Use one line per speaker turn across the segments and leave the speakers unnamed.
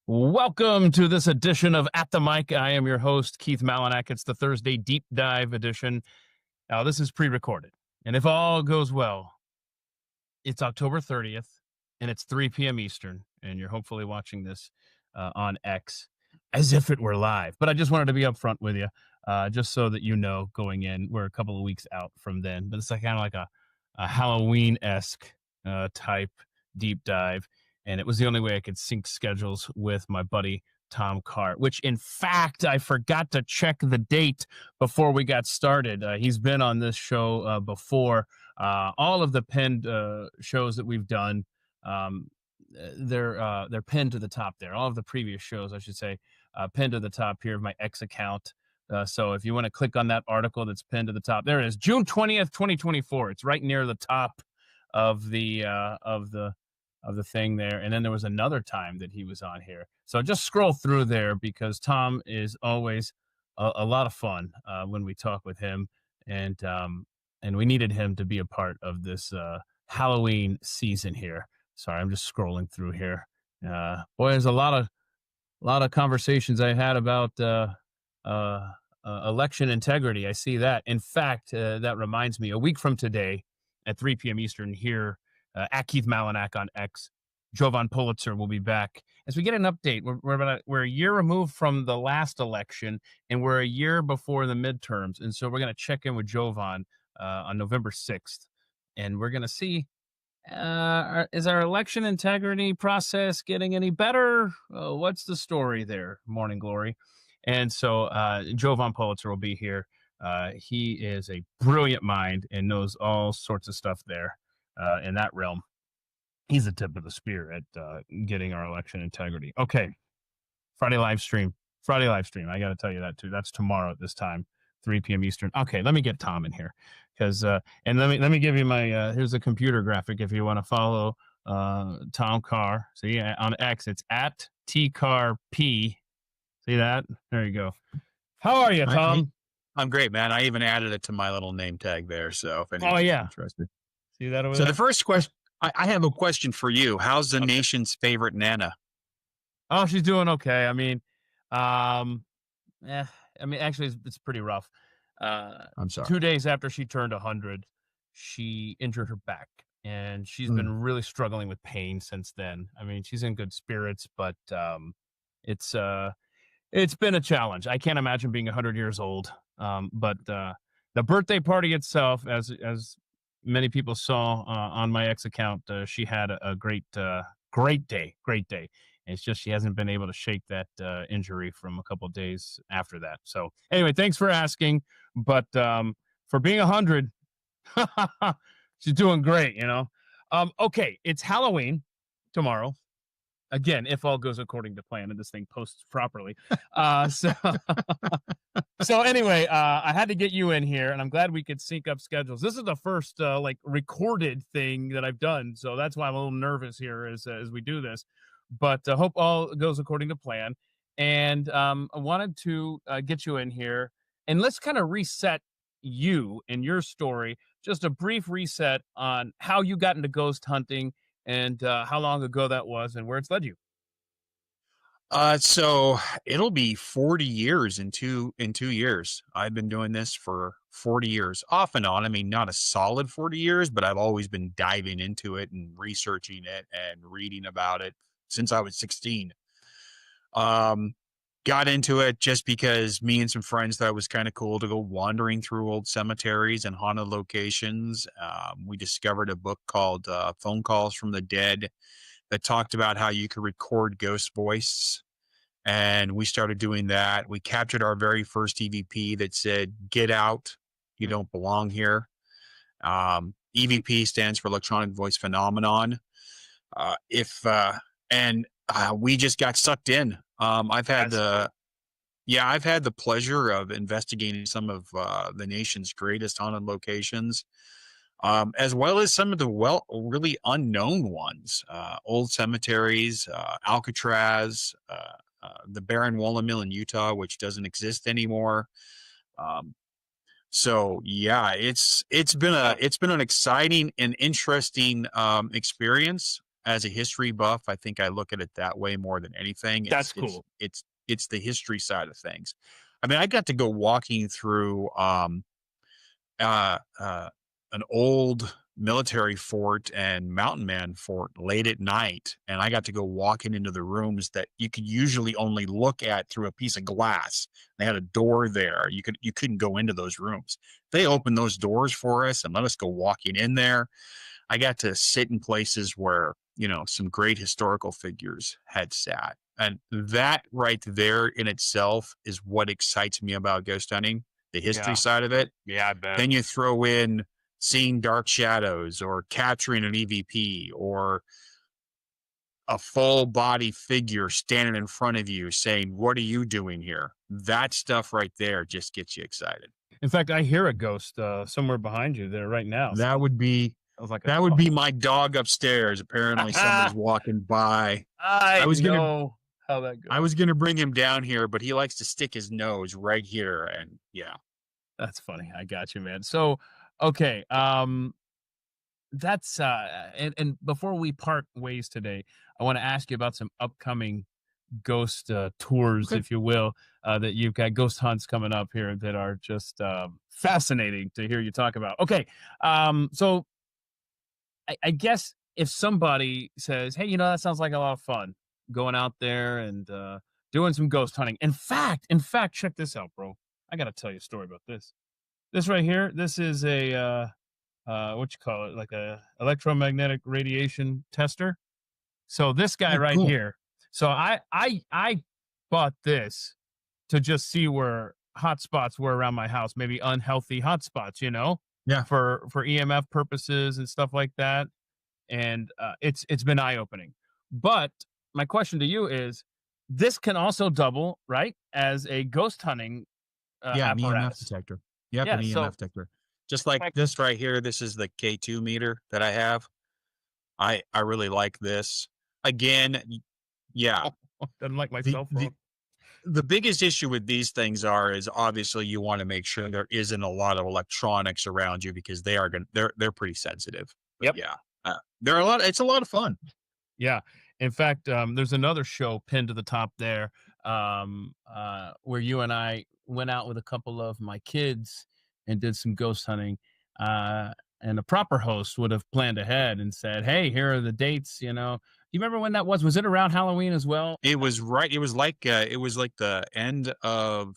Welcome to this edition of At the Mic. I am your host, Keith Malinak. It's the Thursday Deep Dive edition. Now, this is pre-recorded, and if all goes well, it's October 30th, and it's 3 p.m. Eastern, and you're hopefully watching this on X as if it were live. But I just wanted to be upfront with you, just so that you know going in. We're a couple of weeks out from then, but it's kind of like a Halloween-esque type deep dive. And it was the only way I could sync schedules with my buddy Tom Carr, which in fact, I forgot to check the date before we got started. He's been on this show before. All of the pinned shows that we've done, they're pinned to the top there. All of the previous shows, I should say, pinned to the top here of my X account. So if you want to click on that article that's pinned to the top, there it is, June 20th, 2024. It's right near the top of the thing there. And then there was another time that he was on here. So just scroll through there because Tom is always a lot of fun when we talk with him. And we needed him to be a part of this Halloween season here. Sorry, I'm just scrolling through here. Boy, there's a lot of conversations I had about election integrity. I see that. In fact, that reminds me, a week from today at 3 p.m. Eastern here, at Keith Malinak on X, Jovan Pulitzer will be back as we get an update. We're a year removed from the last election, and we're a year before the midterms, and so we're going to check in with Jovan on November 6th, and we're going to see is our election integrity process getting any better? What's the story there, Morning Glory? And so Jovan Pulitzer will be here. He is a brilliant mind and knows all sorts of stuff there. In that realm. He's the tip of the spear at getting our election integrity. Okay. Friday live stream. I got to tell you that too. That's tomorrow at this time, 3 p.m. Eastern. Okay, let me get Tom in here because and let me give you my here's a computer graphic if you want to follow Tom Carr. See on X, it's at TCarP. See that? There you go. How are you, Tom?
I'm great, man. I even added it to my little name tag there. So if anyone's interested.
See that over
there?
The
first question, I have a question for you. How's the nation's favorite Nana?
Oh, she's doing okay. I mean, actually, it's pretty rough.
I'm sorry.
2 days after she turned 100, she injured her back, and she's been really struggling with pain since then. I mean, she's in good spirits, but it's been a challenge. I can't imagine being 100 years old. But the birthday party itself, as many people saw on my X account, she had a great day. It's just she hasn't been able to shake that injury from a couple of days after that. So anyway, thanks for asking. But for being 100, she's doing great, you know. Okay, it's Halloween tomorrow. Again, if all goes according to plan and this thing posts properly. So anyway, I had to get you in here, and I'm glad we could sync up schedules. This is the first recorded thing that I've done, so that's why I'm a little nervous here as we do this. But I hope all goes according to plan. And I wanted to get you in here, and let's kind of reset you and your story. Just a brief reset on how you got into ghost hunting and how long ago that was and where it's led you.
So it'll be 40 years in two years. I've been doing this for 40 years, off and on. I mean, not a solid 40 years, but I've always been diving into it and researching it and reading about it since I was 16. Got into it just because me and some friends thought it was kind of cool to go wandering through old cemeteries and haunted locations. We discovered a book called Phone Calls from the Dead that talked about how you could record ghost voice. And we started doing that. We captured our very first EVP that said, "Get out. You don't belong here." EVP stands for Electronic Voice Phenomenon. We just got sucked in. I've had the pleasure of investigating some of the nation's greatest haunted locations, as well as some of the really unknown ones, old cemeteries, Alcatraz, the Barren Wallen Mill in Utah, which doesn't exist anymore. So yeah, it's been an exciting and interesting experience. as a history buff, I think I look at it that way more than anything.
That's cool.
It's the history side of things. I mean, I got to go walking through uh, uh, an old military fort and mountain man fort late at night, and I got to go walking into the rooms that you could usually only look at through a piece of glass. They had a door there. You couldn't go into those rooms. They opened those doors for us and let us go walking in there. I got to sit in places where, you know, some great historical figures had sat. And that right there in itself is what excites me about ghost hunting, the history side of it.
Yeah, I bet.
Then you throw in seeing dark shadows or capturing an EVP or a full body figure standing in front of you saying, "What are you doing here?" That stuff right there just gets you excited.
In fact, I hear a ghost somewhere behind you there right now.
That would be that would be my dog upstairs. Apparently someone's walking by.
I was know how that goes.
I was gonna bring him down here, but he likes to stick his nose right here, and yeah.
That's funny. I got you, man. So, okay, that's and before we part ways today, I want to ask you about some upcoming ghost tours, if you will, that you've got ghost hunts coming up here that are just fascinating to hear you talk about. Okay, so I guess if somebody says, "Hey, you know, that sounds like a lot of fun, going out there and doing some ghost hunting." In fact, check this out, bro. I got to tell you a story about this. This right here, this is a what you call it, like a electromagnetic radiation tester. So this guy right here. So I bought this to just see where hotspots were around my house, maybe unhealthy hotspots, you know, for EMF purposes and stuff like that. And it's been eye-opening. But my question to you is, this can also double, right, as a ghost hunting
an
apparatus.
EMF detector. Yep, an EMF detector. Just like this right here. This is the K2 meter that I have. I really like this. Again,
doesn't like my cell phone.
The biggest issue with these things is obviously you want to make sure there isn't a lot of electronics around you because they're pretty sensitive. But it's a lot of fun.
Yeah. In fact, there's another show pinned to the top there where you and I went out with a couple of my kids and did some ghost hunting. And a proper host would have planned ahead and said, "Hey, here are the dates." You know, do you remember when that was? Was it around Halloween as well?
It was right. It was like the end of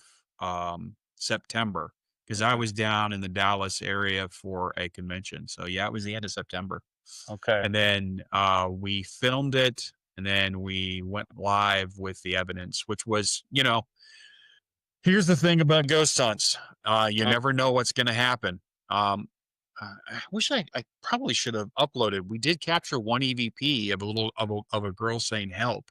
September because I was down in the Dallas area for a convention. So yeah, it was the end of September.
Okay.
And then we filmed it, and then we went live with the evidence, which was, you know, here's the thing about ghost hunts. You never know what's going to happen. I wish I probably should have uploaded. We did capture one EVP of a girl saying help.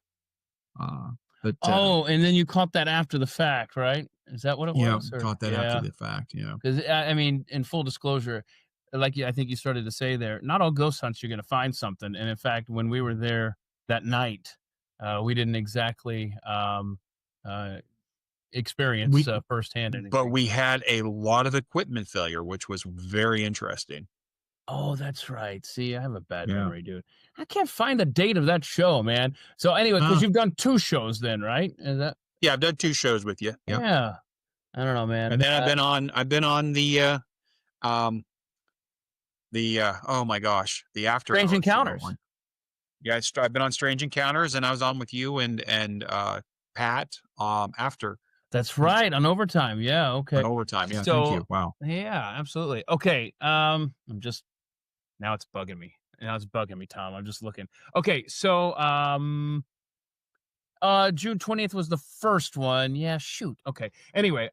But and then you caught that after the fact, right? Is that what it was?
Yeah, caught that after the fact. Yeah.
Because I mean, in full disclosure, like I think you started to say there, not all ghost hunts you're going to find something. And in fact, when we were there that night, we didn't exactly experience firsthand anything.
But we had a lot of equipment failure, which was very interesting.
Oh, that's right. See, I have a bad memory, dude. I can't find the date of that show, man. So anyway, because you've done 2 shows then, right? Is that?
Yeah, I've done 2 shows with you. Yep.
Yeah. I don't know, man.
And then I've been on the oh my gosh, the After
Strange Encounters.
Yeah, I've been on Strange Encounters, and I was on with you and Pat after.
That's right, on Overtime. Yeah, okay.
On Overtime, yeah. So, thank you. Wow.
Yeah, absolutely. Okay, I'm just now it's bugging me. Now it's bugging me, Tom. I'm just looking. Okay, so June 20th was the first one. Yeah, shoot. Okay. Anyway,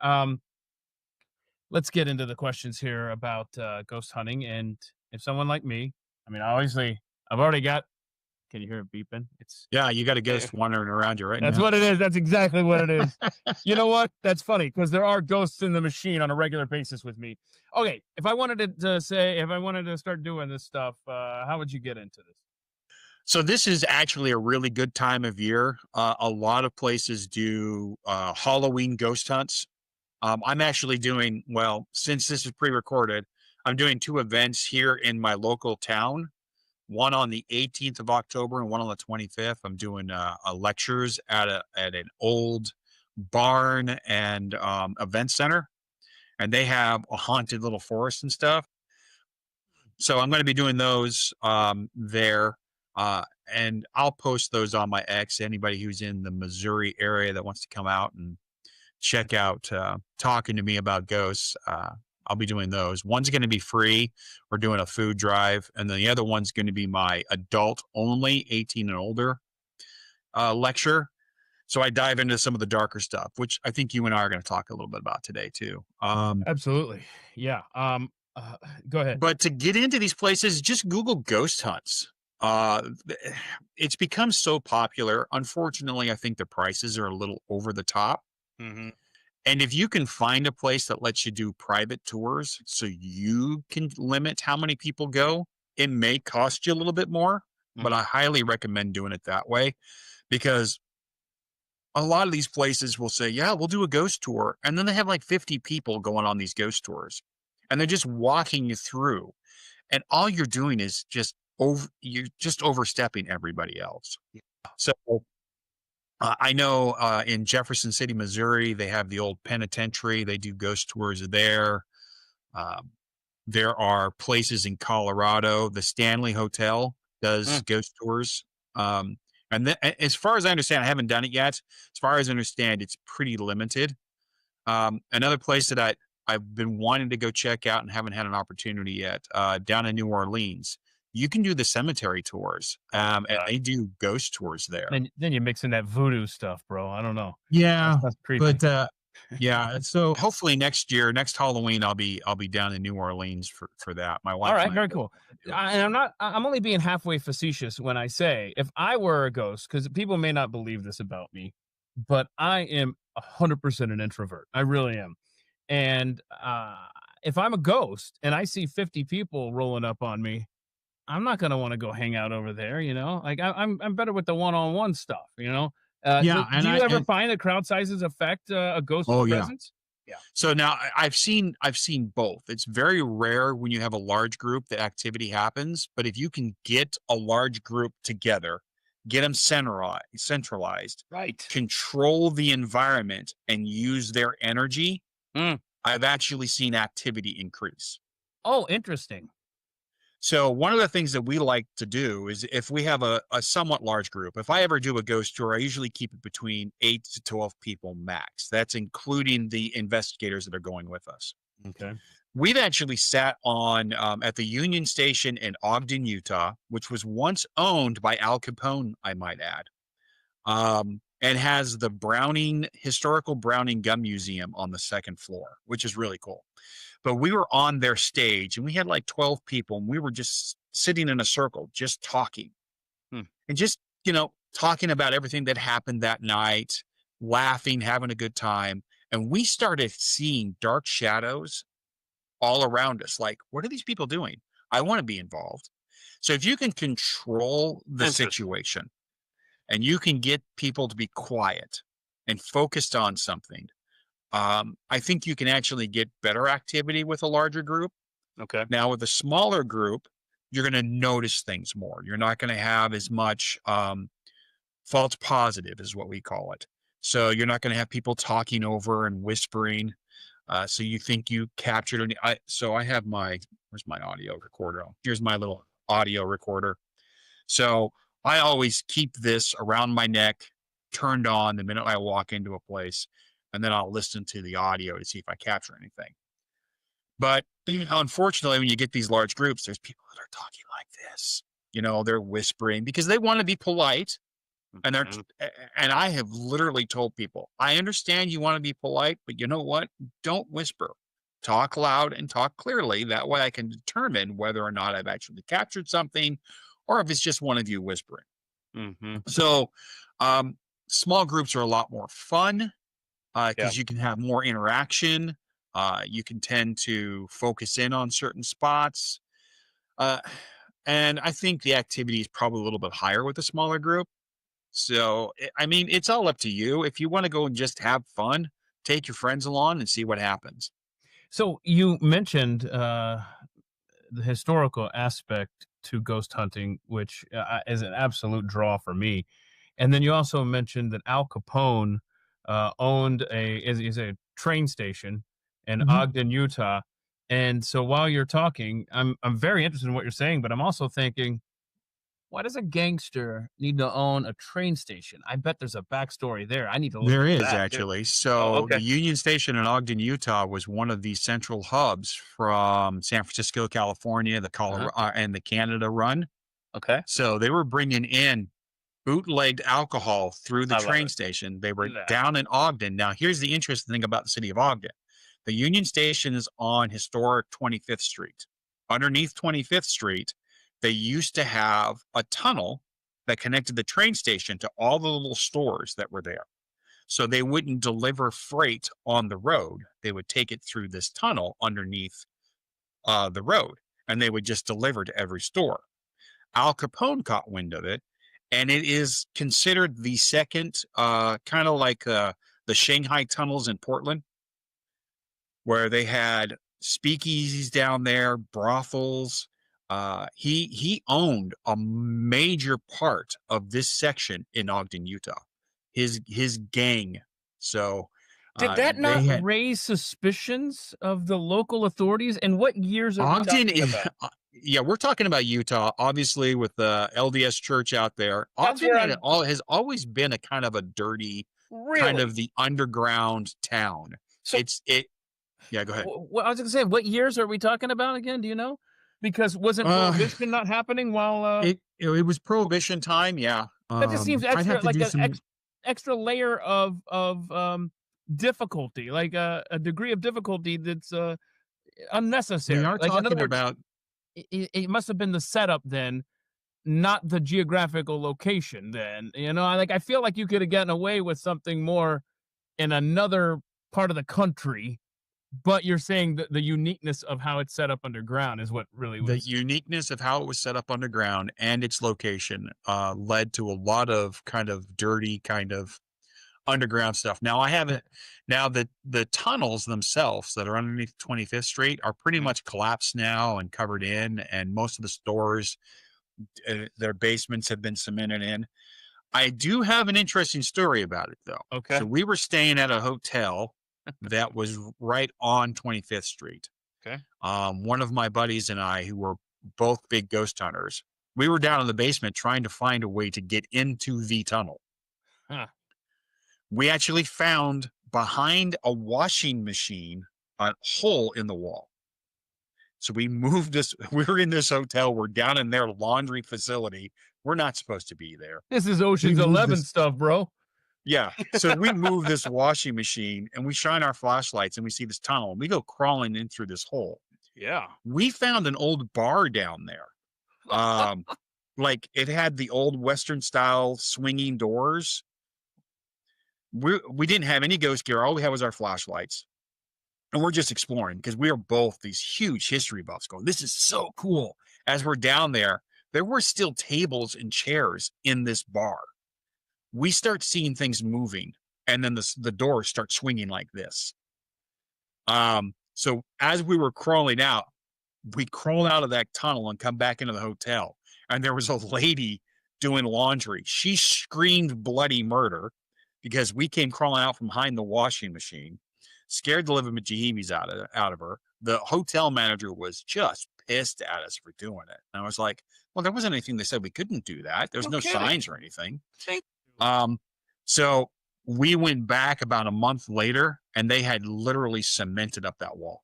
let's get into the questions here about ghost hunting. And if someone like me, I mean, obviously, I've already got. Can you hear it beeping?
You got a ghost wandering around you right now.
That's what it is. That's exactly what it is. You know what? That's funny because there are ghosts in the machine on a regular basis with me. Okay, if I wanted to start doing this stuff, how would you get into this?
So this is actually a really good time of year. A lot of places do Halloween ghost hunts. I'm actually doing, well, since this is pre-recorded, I'm doing 2 events here in my local town. one on the 18th of October and one on the 25th. I'm doing lectures at an old barn and event center, and they have a haunted little forest and stuff. So I'm going to be doing those there, and I'll post those on my X. Anybody who's in the Missouri area that wants to come out and check out talking to me about ghosts, I'll be doing those. One's going to be free. We're doing a food drive, and then the other one's going to be my adult only, 18 and older lecture. So I dive into some of the darker stuff, which I think you and I are going to talk a little bit about today too.
Absolutely. Yeah. Go ahead.
But to get into these places, just Google ghost hunts. It's become so popular. Unfortunately, I think the prices are a little over the top.
Mm-hmm.
And if you can find a place that lets you do private tours so you can limit how many people go, it may cost you a little bit more, but I highly recommend doing it that way, because a lot of these places will say, yeah, we'll do a ghost tour. And then they have like 50 people going on these ghost tours, and they're just walking you through. And all you're doing is you're just overstepping everybody else. Yeah. So I know in Jefferson City, Missouri, they have the old penitentiary. They do ghost tours there. There are places in Colorado. The Stanley Hotel does ghost tours. As far as I understand, I haven't done it yet. As far as I understand, it's pretty limited. Another place that I've been wanting to go check out and haven't had an opportunity yet, down in New Orleans. You can do the cemetery tours, and they do ghost tours there.
Then you're mixing that voodoo stuff, bro. I don't know.
Yeah,
that's creepy.
But yeah. So hopefully next Halloween, I'll be down in New Orleans for that. My wife.
All right, very cool. And I'm only being halfway facetious when I say, if I were a ghost, because people may not believe this about me, but I am 100% an introvert. I really am. And if I'm a ghost and I see 50 people rolling up on me, I'm not going to want to go hang out over there, you know? Like I'm better with the one-on-one stuff, you know? Do you ever find that crowd sizes affect a ghost presence?
Yeah. So now I've seen both. It's very rare when you have a large group that activity happens, but if you can get a large group together, get them centralized,
right,
control the environment and use their energy, I've actually seen activity increase.
Oh, interesting.
So one of the things that we like to do is, if we have a somewhat large group, if I ever do a ghost tour, I usually keep it between 8 to 12 people max. That's including the investigators that are going with us.
Okay.
We've actually sat on at the Union Station in Ogden, Utah, which was once owned by Al Capone, I might add, and has the historical Browning Gun Museum on the second floor, which is really cool. But we were on their stage, and we had like 12 people, and we were just sitting in a circle, just talking and just, talking about everything that happened that night, laughing, having a good time. And we started seeing dark shadows all around us. Like, what are these people doing? I want to be involved. So if you can control the situation and you can get people to be quiet and focused on something, I think you can actually get better activity with a larger group.
Okay.
Now, with a smaller group, you're going to notice things more. You're not going to have as much false positive, is what we call it. So you're not going to have people talking over and whispering. So you think you captured it. So I have where's my audio recorder? Here's my little audio recorder. So I always keep this around my neck, turned on the minute I walk into a place. And then I'll listen to the audio to see if I capture anything. But unfortunately, when you get these large groups, there's people that are talking like this. They're whispering because they want to be polite. And I have literally told people, I understand you want to be polite, but you know what? Don't whisper. Talk loud and talk clearly. That way I can determine whether or not I've actually captured something, or if it's just one of you whispering. So small groups are a lot more fun. Because you can have more interaction. You can tend to focus in on certain spots. And I think the activity is probably a little bit higher with a smaller group. So, it's all up to you. If you want to go and just have fun, take your friends along and see what happens.
So you mentioned the historical aspect to ghost hunting, which is an absolute draw for me. And then you also mentioned that Al Capone owned is a train station in
Mhm.
Ogden, Utah. And so while you're talking, I'm very interested in what you're saying, but I'm also thinking, why does a gangster need to own a train station? I bet there's a backstory there. I need to look
There
into
is
that too.
actually.
Oh,
So
okay.
the Union Station in Ogden, Utah was one of the central hubs from San Francisco, California, the
Uh-huh.
Colorado and the Canada run.
Okay.
So they were bringing in bootlegged alcohol through the
I love
train
it.
station. They were
Look at that.
down in Ogden. Now, here's the interesting thing about the city of Ogden. The Union Station is on historic 25th Street. Underneath 25th Street, they used to have a tunnel that connected the train station to all the little stores that were there. So they wouldn't deliver freight on the road. They would take it through this tunnel underneath the road, and they would just deliver to every store. Al Capone caught wind of it, and it is considered the second, kind of like the Shanghai tunnels in Portland, where they had speakeasies down there, brothels. He owned a major part of this section in Ogden, Utah. His gang. So
Did that
they
not
had
raise suspicions of the local authorities? And what years are we
Ogden.
talking about?
Yeah, we're talking about Utah, obviously with the LDS Church out there.
That's
Ogden
where I'm
has always been a kind of a dirty, kind
really.
of the underground town.
So,
It. Yeah, go ahead.
I was gonna say, what years are we talking about again? Do you know? Because wasn't
Uh,
prohibition not happening while
it was Prohibition time. Yeah.
that just seems
I'd have
extra
to
like
do
an
some.
extra layer of difficulty, like a degree of difficulty that's
We
unnecessary.
are
Like in other
talking
words,
about.
it must have been the setup then, not the geographical location then. Like I feel like you could have gotten away with something more in another part of the country, but you're saying that the uniqueness of how it's set up underground is what really
The
was.
uniqueness of how it was set up underground and its location led to a lot of kind of dirty, kind of underground stuff. Now I haven't. Now the tunnels themselves that are underneath 25th Street are pretty
Mhm.
much collapsed now and covered in, and most of the stores, their basements have been cemented in. I do have an interesting story about it though. So
Okay.
we were staying at a hotel that was right on 25th Street.
Okay.
One of my buddies and I, who were both big ghost hunters, we were down in the basement trying to find a way to get into the tunnel.
Huh.
We actually found behind a washing machine a hole in the wall. So we moved this. We were in this hotel. We're down in their laundry facility. We're not supposed to be there.
This is
We
Ocean's
moved
11
this.
stuff, bro.
Yeah. So we move this washing machine and we shine our flashlights and we see this tunnel and we go crawling in through this hole.
Yeah.
We found an old bar down there. Um, like it had the old Western style swinging doors. We didn't have any ghost gear. All we had was our flashlights. And we're just exploring because we are both these huge history buffs going, this is so cool. As we're down there were still tables and chairs in this bar. We start seeing things moving, and then the doors start swinging like this. So as we were crawling out, we crawled out of that tunnel and come back into the hotel. And there was a lady doing laundry. She screamed bloody murder because we came crawling out from behind the washing machine, scared the living bejeebies out of her. The hotel manager was just pissed at us for doing it. And I was like, well, there wasn't anything that said we couldn't do that. There's no
kidding.
signs or anything.
Thank
So we went back about a month later and they had literally cemented up that wall.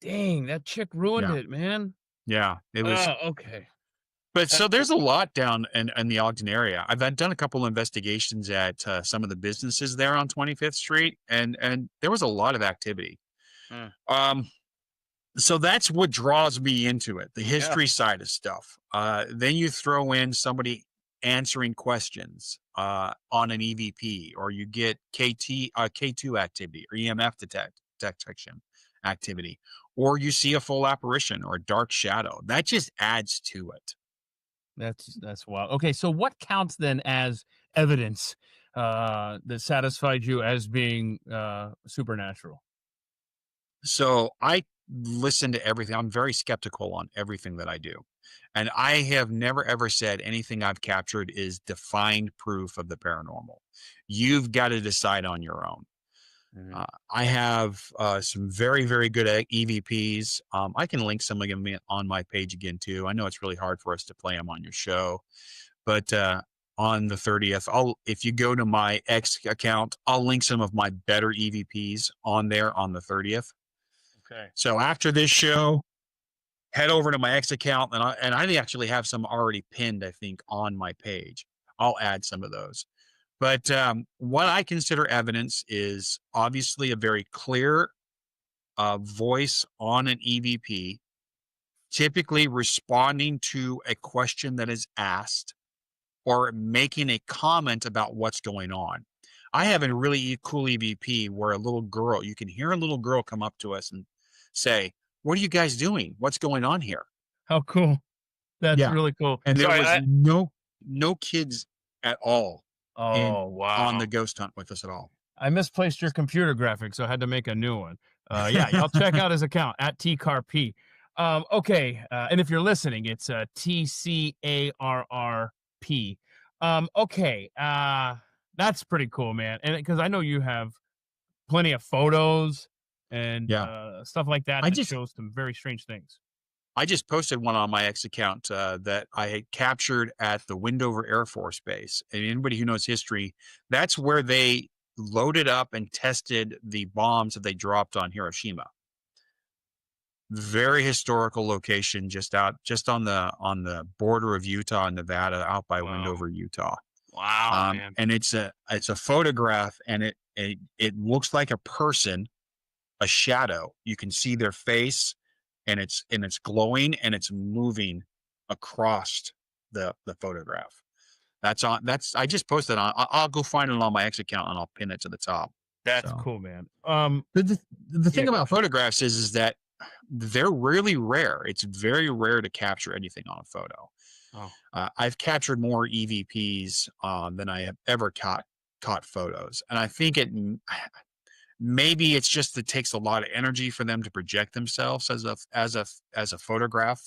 Dang, that chick ruined
Yeah.
it, man.
Yeah. It was,
Okay.
but so there's a lot down in the Ogden area. I've done a couple investigations at some of the businesses there on 25th Street, and there was a lot of activity.
Mm.
So that's what draws me into it, the history side of stuff. Then you throw in somebody answering questions on an EVP, or you get K2 activity or EMF detection activity, or you see a full apparition or a dark shadow. That just adds to it.
That's wild. Okay, so what counts then as evidence that satisfied you as being supernatural?
So I listen to everything. I'm very skeptical on everything that I do. And I have never, ever said anything I've captured is defined proof of the paranormal. You've got to decide on your own. I have some very, very good EVPs. I can link some of them on my page again, too. I know it's really hard for us to play them on your show. But on the 30th, if you go to my X account, I'll link some of my better EVPs on there on the 30th.
Okay.
So after this show, head over to my X account, and I actually have some already pinned, I think, on my page. I'll add some of those. But what I consider evidence is obviously a very clear voice on an EVP, typically responding to a question that is asked or making a comment about what's going on. I have a really cool EVP where a little girl, you can hear a little girl come up to us and say, "What are you guys doing? What's going on here?"
How cool. That's really cool.
And there
So
was no kids at all on the
wow.
ghost hunt with us at all.
I misplaced your computer graphic, so I had to make a new one. Yeah, y'all check out his account at TCarP. Okay, and if you're listening, it's TCARRP. Okay, that's pretty cool, man. And because I know you have plenty of photos and stuff like that that shows some very strange things.
I just posted one on my X account that I had captured at the Wendover Air Force Base. And anybody who knows history, that's where they loaded up and tested the bombs that they dropped on Hiroshima. Very historical location, just on the border of Utah and Nevada, out by Wendover, Utah.
Wow, man.
And it's a photograph, and it looks like a person, a shadow. You can see their face, and it's glowing, and it's moving across the photograph. I just posted on. I'll go find it on my X account, and I'll pin it to the top.
That's cool, man.
The thing about photographs is that they're really rare. It's very rare to capture anything on a photo. I've captured more EVPs than I have ever caught photos, and I think maybe it's just it takes a lot of energy for them to project themselves as a photograph,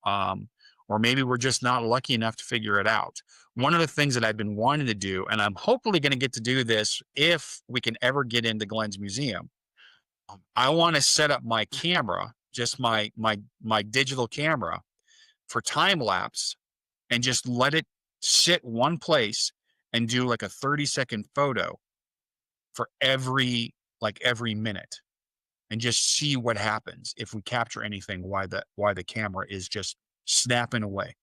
or maybe we're just not lucky enough to figure it out. One of the things that I've been wanting to do, and I'm hopefully going to get to do this if we can ever get into Glenn's museum, I want to set up my camera, just my digital camera, for time lapse, and just let it sit one place and do like a 30-second photo for every minute, and just see what happens if we capture anything, why the camera is just snapping away.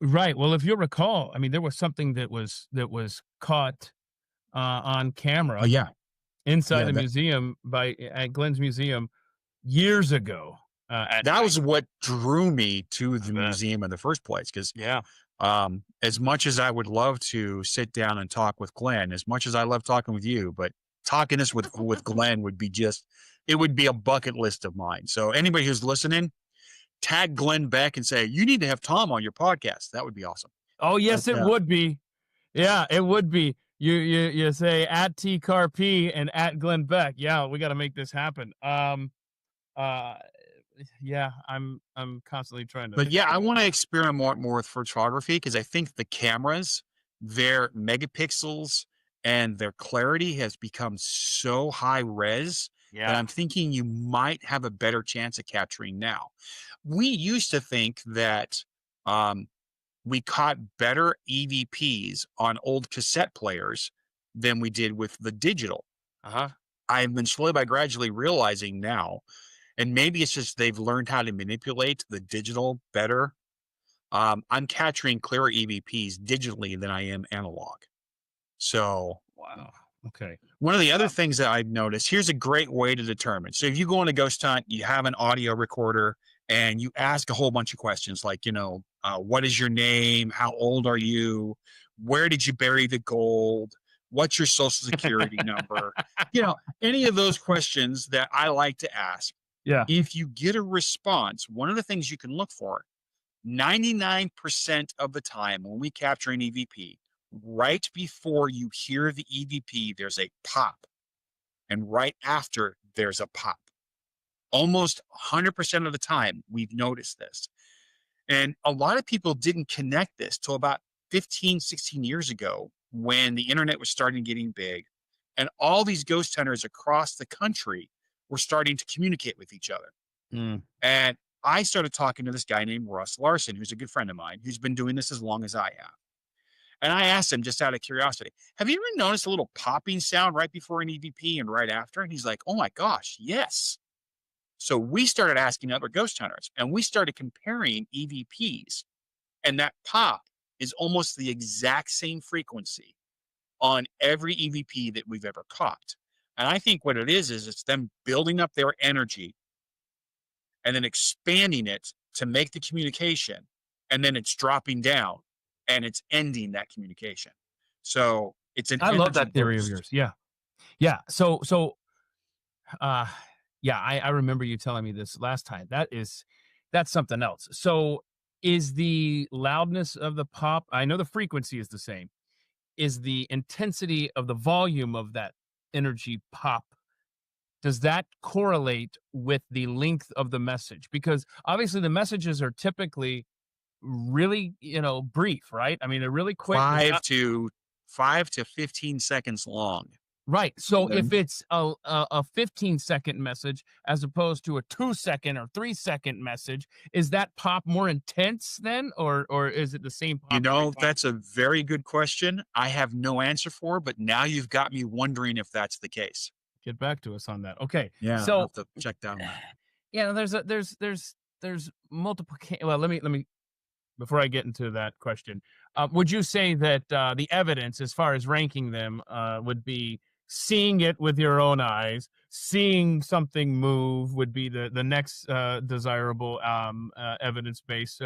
Right. Well, if you'll recall, I mean, there was something that was caught on camera. Inside the museum at Glenn's museum years ago.
That was what drew me to the museum in the first place. Because as much as I would love to sit down and talk with Glenn, as much as I love talking with you, but talking this with Glenn would be it would be a bucket list of mine. So anybody who's listening, tag Glenn Beck and say, you need to have Tom on your podcast. That would be awesome.
Oh, yes, it would be. Yeah, it would be. You say at TCarP and at Glenn Beck. Yeah, we got to make this happen. Yeah, I'm constantly trying to.
But yeah, I want to experiment more with photography, because I think the cameras, their megapixels and their clarity has become so high res that I'm thinking you might have a better chance of capturing now. We used to think that we caught better EVPs on old cassette players than we did with the digital. I've been slowly but gradually realizing now, and maybe it's just they've learned how to manipulate the digital better. I'm capturing clearer EVPs digitally than I am analog. So,
wow. Okay.
One of the other things that I've noticed, here's a great way to determine. So if you go on a ghost hunt, you have an audio recorder, and you ask a whole bunch of questions like, what is your name? How old are you? Where did you bury the gold? What's your social security number? Any of those questions that I like to ask.
Yeah.
If you get a response, one of the things you can look for, 99% of the time when we capture an EVP, right before you hear the EVP, there's a pop. And right after, there's a pop. Almost 100% of the time, we've noticed this. And a lot of people didn't connect this till about 15, 16 years ago when the internet was starting getting big and all these ghost hunters across the country were starting to communicate with each other.
Mm.
And I started talking to this guy named Russ Larson, who's a good friend of mine, who's been doing this as long as I have. And I asked him just out of curiosity, have you ever noticed a little popping sound right before an EVP and right after? And he's like, oh my gosh, yes. So we started asking other ghost hunters and we started comparing EVPs, and that pop is almost the exact same frequency on every EVP that we've ever caught. And I think what it is it's them building up their energy and then expanding it to make the communication, and then it's dropping down and it's ending that communication. So it's an
I love
energy
that theory of
burst.
yours. Yeah. Yeah. Uh, yeah, I remember you telling me this last time. That's something else. So is the loudness of the pop, I know the frequency is the same. Is the intensity of the volume of that energy pop, does that correlate with the length of the message? Because obviously the messages are typically really, brief, right? I mean, they're really quick.
Five to 15 seconds long.
Right. So
Okay.
if it's a 15-second message as opposed to a 2-second or 3-second message, is that pop more intense then, or is it the same pop?
That's a very good question. I have no answer for, but now you've got me wondering if that's the case.
Get back to us on that. Okay.
Yeah,
So
I'll have to check that one.
yeah, there's multiple. Well, let me before I get into that question. Would you say that the evidence, as far as ranking them, would be seeing it with your own eyes, seeing something move would be the next desirable evidence-based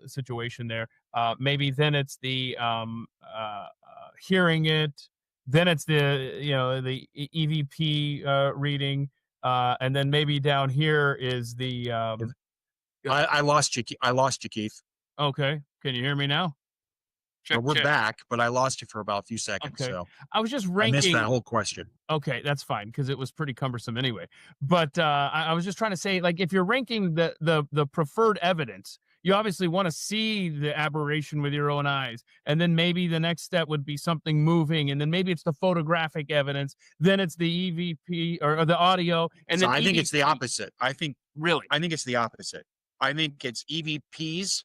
situation there. Maybe then it's the hearing it, then it's the EVP reading, and then maybe down here is the
I lost you. I lost you, Keith.
okay. Can you hear me now?
Well, we're back, but I lost you for about a few seconds.
Okay.
So
I was just
I missed
ranking.
that whole question.
Okay, that's fine because it was pretty cumbersome anyway. But I was just trying to say, like, if you're ranking the preferred evidence, you obviously want to see the aberration with your own eyes, and then maybe the next step would be something moving, and then maybe it's the photographic evidence, then it's the EVP or the audio, and
So
then
I think it's the
EVP.
opposite. I think it's the opposite. I think it's EVPs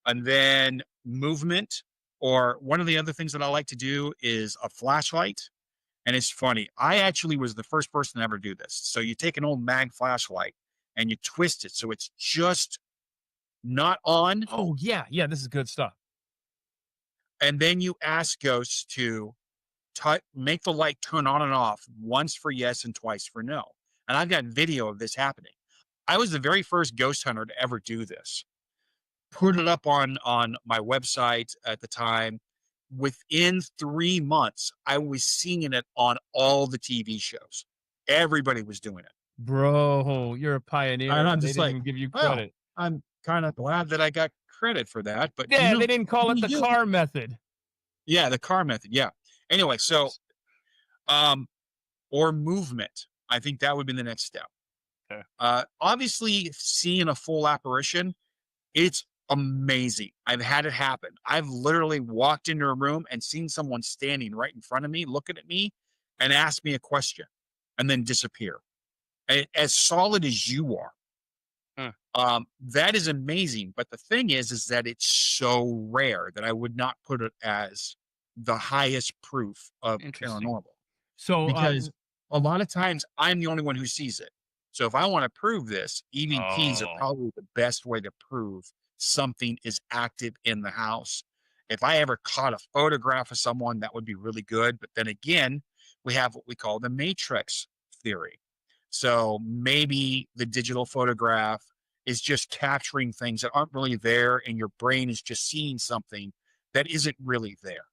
and then movement, or one of the other things that I like to do is a flashlight. And it's funny. I actually was the first person to ever do this. So you take an old mag flashlight and you twist it so it's just not on.
Oh yeah, this is good stuff.
And then you ask ghosts to make the light turn on and off, once for yes and twice for no. And I've got video of this happening. I was the very first ghost hunter to ever do this. Put it up on my website at the time. Within 3 months, I was seeing it on all the TV shows. Everybody was doing it.
Bro, you're a pioneer.
And I'm
They
just
didn't
like,
even give you
well,
credit.
I'm kind of glad that I got credit for that. But
Yeah, they didn't call it the Carr method.
Yeah, the Carr method. Yeah. Anyway, so or movement. I think that would be the next step.
Okay.
Obviously, seeing a full apparition, it's amazing. I've had it happen. I've literally walked into a room and seen someone standing right in front of me, looking at me, and ask me a question, and then disappear. As solid as you are. That is amazing. But the thing is that it's so rare that I would not put it as the highest proof of paranormal.
So
because a lot of times I'm the only one who sees it. So if I want to prove this, EVPs are probably the best way to prove something is active in the house. If I ever caught a photograph of someone, that would be really good. But then again, we have what we call the matrix theory. So maybe the digital photograph is just capturing things that aren't really there, and your brain is just seeing something that isn't really there.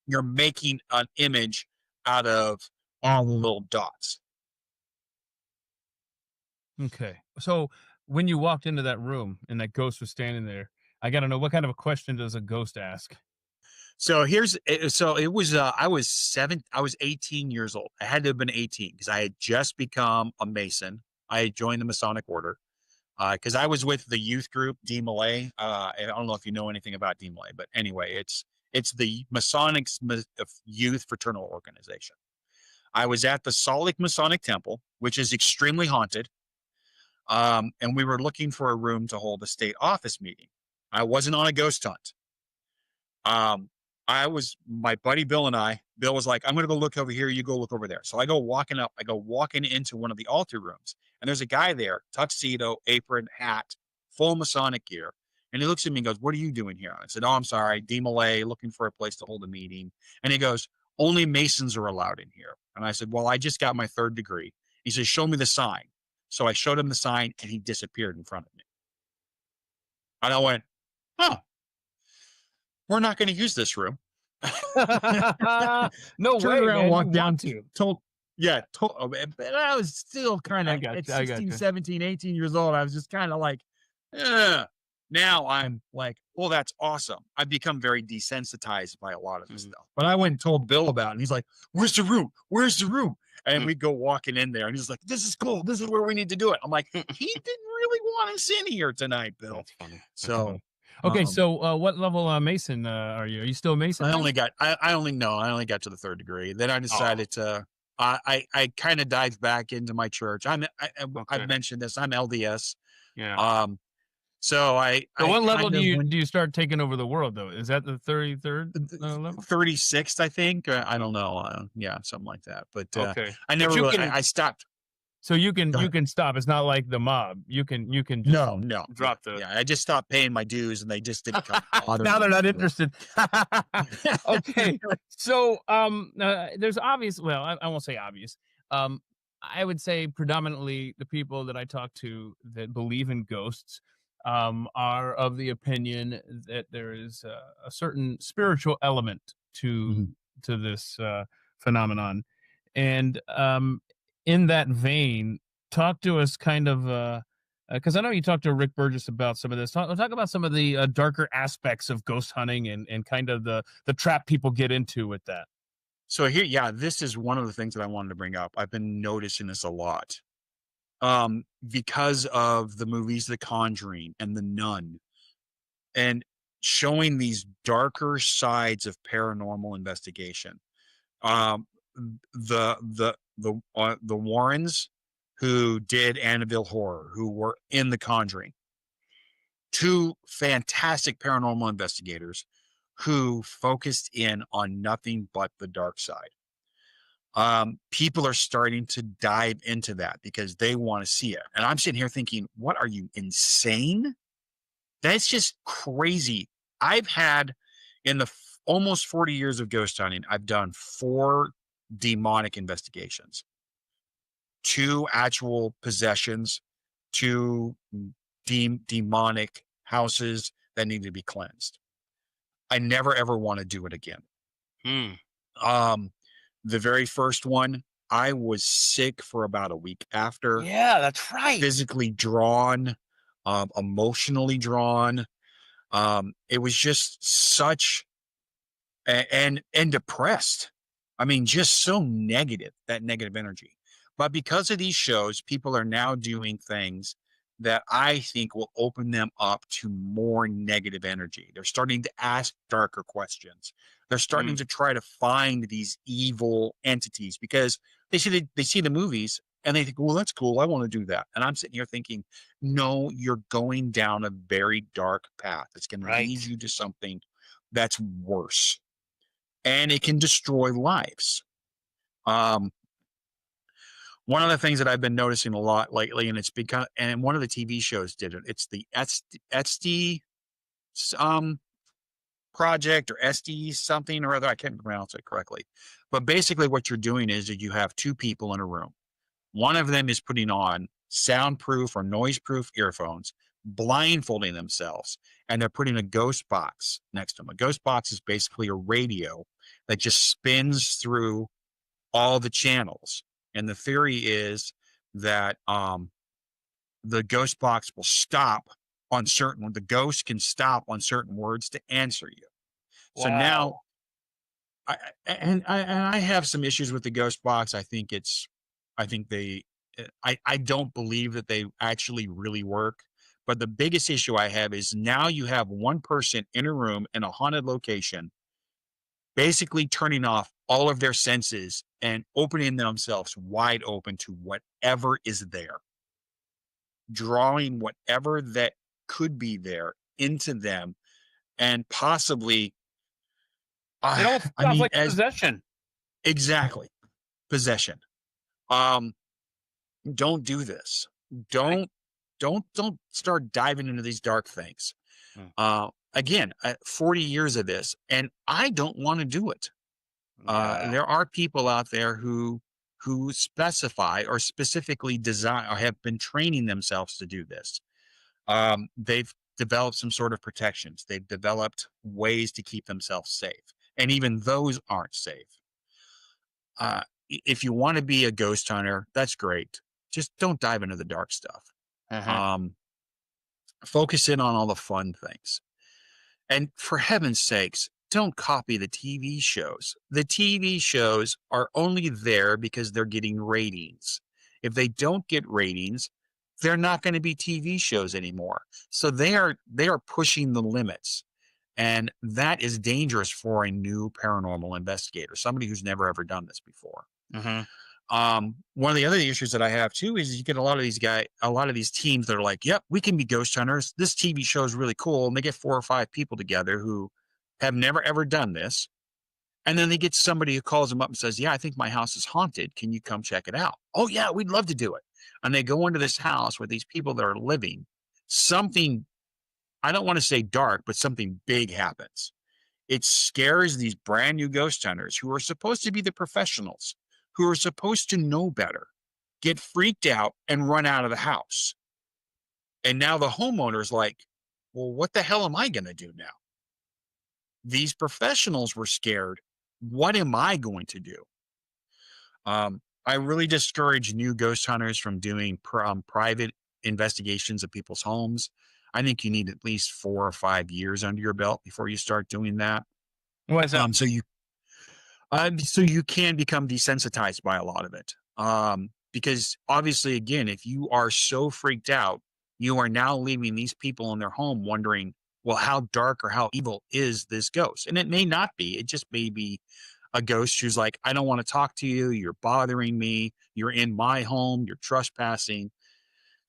You're making an image out of all the little dots.
Okay. So when you walked into that room and that ghost was standing there, I got to know, what kind of a question does a ghost ask?
So it was, I was 18 years old. I had to have been 18 because I had just become a Mason. I had joined the Masonic order. because I was with the youth group D Malay. I don't know if you know anything about D Malay, but anyway, it's the Masonic youth fraternal organization. I was at the Salt Lake Masonic Temple, which is extremely haunted, and we were looking for a room to hold a state office meeting. I wasn't on a ghost hunt. My buddy Bill and Bill was like, I'm going to go look over here. You go look over there. So I go walking into one of the altar rooms, and there's a guy there, tuxedo, apron, hat, full Masonic gear. And he looks at me and goes, what are you doing here? I said, oh, I'm sorry. D Malay, looking for a place to hold a meeting. And he goes, only Masons are allowed in here. And I said, well, I just got my 3rd degree. He says, show me the sign. So I showed him the sign, and he disappeared in front of me. And I went, huh. We're not going to use this room.
No way,
around,
man.
walked
You
down
want
to,
to.
told, but I was still kind of at 16, 17, 18 years old. I was just kind of like,
now I'm like, well, that's awesome. I've become very desensitized by a lot of this stuff.
but I went and told Bill about it, and he's like, where's the room? Where's the room?
And we go walking in there, and he's like, this is cool. This is where we need to do it. I'm like, he didn't really want us in here tonight, Bill.
That's funny.
So,
okay. So what level Mason are you? Are you still a Mason?
I only got to the 3rd degree. Then I decided I kind of dived back into my church. I've mentioned this. I'm LDS.
Yeah.
So
what level do you start taking over the world, though? Is that the 33rd level?
36th, I think. I don't know. Yeah, something like that. But
okay.
I never really, I stopped.
So you can stop. It's not like the mob. You can just
no
drop the.
Yeah, I just stopped paying my dues, and they just didn't come.
Now they're not interested. Okay, so there's obvious. Well, I won't say obvious. I would say predominantly the people that I talk to that believe in ghosts are of the opinion that there is a certain spiritual element to this phenomenon, and in that vein, talk to us kind of because I know you talked to Rick Burgess about some of this. Talk about some of the darker aspects of ghost hunting and kind of the trap people get into with that.
So here, this is one of the things that I wanted to bring up. I've been noticing this a lot. Because of the movies The Conjuring and The Nun, and showing these darker sides of paranormal investigation. The Warrens, who did Amityville Horror, who were in The Conjuring, 2 fantastic paranormal investigators who focused in on nothing but the dark side. People are starting to dive into that because they want to see it. And I'm sitting here thinking, what, are you insane? That's just crazy. I've had, in the almost 40 years of ghost hunting, I've done 4 demonic investigations, 2 actual possessions, 2 demonic houses that need to be cleansed. I never ever want to do it again. The very first one, I was sick for about a week after.
Yeah, that's right.
Physically drawn, emotionally drawn. It was just such and depressed. I mean, just so negative, that negative energy. But because of these shows, people are now doing things that I think will open them up to more negative energy. They're starting to ask darker questions. They're starting to try to find these evil entities because they see the movies and they think, well, that's cool. I want to do that. And I'm sitting here thinking, no, you're going down a very dark path. It's going to lead you to something that's worse. And it can destroy lives. One of the things that I've been noticing a lot lately, and it's because, and one of the TV shows did it. It's the SD project, or SD something or other. I can't pronounce it correctly. But basically what you're doing is that you have 2 people in a room. One of them is putting on soundproof or noise-proof earphones, blindfolding themselves, and they're putting a ghost box next to them. A ghost box is basically a radio that just spins through all the channels. And the theory is that the ghost box will stop on the ghost can stop on certain words to answer you. Wow. So now, I have some issues with the ghost box. I think I don't believe that they actually really work. But the biggest issue I have is now you have one person in a room in a haunted location, basically turning off all of their senses and opening themselves wide open to whatever is there, drawing whatever that could be there into them, and possibly,
It all
I
sounds
mean,
like
as
possession.
exactly possession. Um, don't do this. Don't start diving into these dark things. Again, 40 years of this, and I don't want to do it. There are people out there who specify or specifically design or have been training themselves to do this. They've developed some sort of protections. They've developed ways to keep themselves safe, and even those aren't safe. If you want to be a ghost hunter, that's great. Just don't dive into the dark stuff. Focus in on all the fun things. And for heaven's sakes, don't copy the TV shows. The TV shows are only there because they're getting ratings. If they don't get ratings, they're not going to be TV shows anymore. So they are pushing the limits. And that is dangerous for a new paranormal investigator, somebody who's never ever done this before. One of the other issues that I have too is you get a lot of these teams that are like, yep, we can be ghost hunters. This TV show is really cool. And they get 4 or 5 people together who have never ever done this. And then they get somebody who calls them up and says, yeah, I think my house is haunted. Can you come check it out? Oh yeah, we'd love to do it. And they go into this house with these people that are living. Something, I don't want to say dark, but something big happens. It scares these brand new ghost hunters who are supposed to be the professionals, who are supposed to know better, get freaked out and run out of the house. And now the homeowner's like, well, what the hell am I going to do now? These professionals were scared. What am I going to do? I really discourage new ghost hunters from doing private investigations of people's homes. I think you need at least 4 or 5 years under your belt before you start doing that.
Why is that?
So you can become desensitized by a lot of it. Because obviously, again, if you are so freaked out, you are now leaving these people in their home wondering, well, how dark or how evil is this ghost? And it may not be. It just may be a ghost who's like, I don't want to talk to you. You're bothering me. You're in my home. You're trespassing.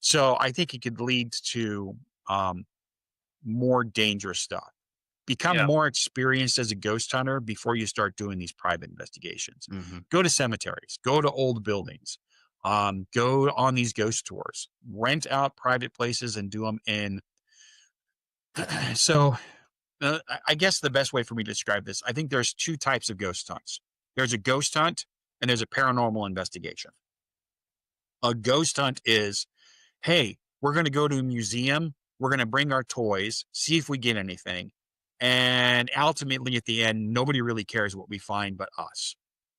So I think it could lead to more dangerous stuff. Become more experienced as a ghost hunter before you start doing these private investigations. Go to cemeteries, go to old buildings, go on these ghost tours, rent out private places and do them in. So I guess the best way for me to describe this, I think there's 2 types of ghost hunts. There's a ghost hunt and there's a paranormal investigation. A ghost hunt is, hey, we're going to go to a museum. We're going to bring our toys, see if we get anything. And ultimately, at the end, nobody really cares what we find but us.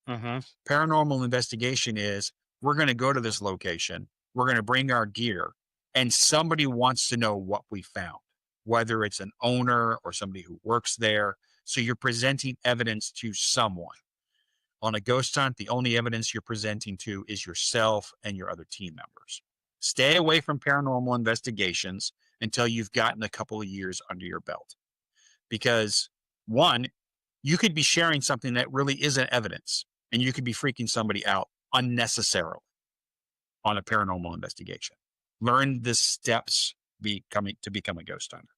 Paranormal investigation is, we're going to go to this location. We're going to bring our gear. And somebody wants to know what we found, whether it's an owner or somebody who works there. So you're presenting evidence to someone. On a ghost hunt, the only evidence you're presenting to is yourself and your other team members. Stay away from paranormal investigations until you've gotten a couple of years under your belt. Because 1, you could be sharing something that really isn't evidence, and you could be freaking somebody out unnecessarily on a paranormal investigation. Learn the steps to become a ghost hunter.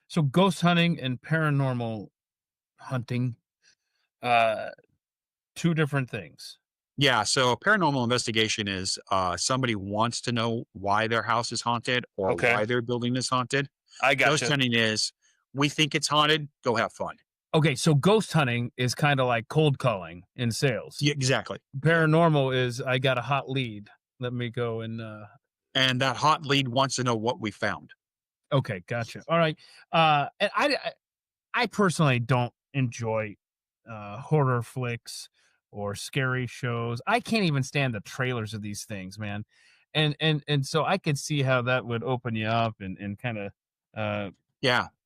So ghost hunting and paranormal hunting, 2 different things.
Yeah, so paranormal investigation is somebody wants to know why their house is haunted or why their building is haunted.
I got
Ghost hunting is, we think it's haunted, go have fun.
Okay, so ghost hunting is kind of like cold calling in sales.
Yeah, exactly.
Paranormal is, I got a hot lead. Let me go and
that hot lead wants to know what we found.
Okay, gotcha. All right. And I personally don't enjoy horror flicks or scary shows. I can't even stand the trailers of these things, man. And so I could see how that would open you up and kind of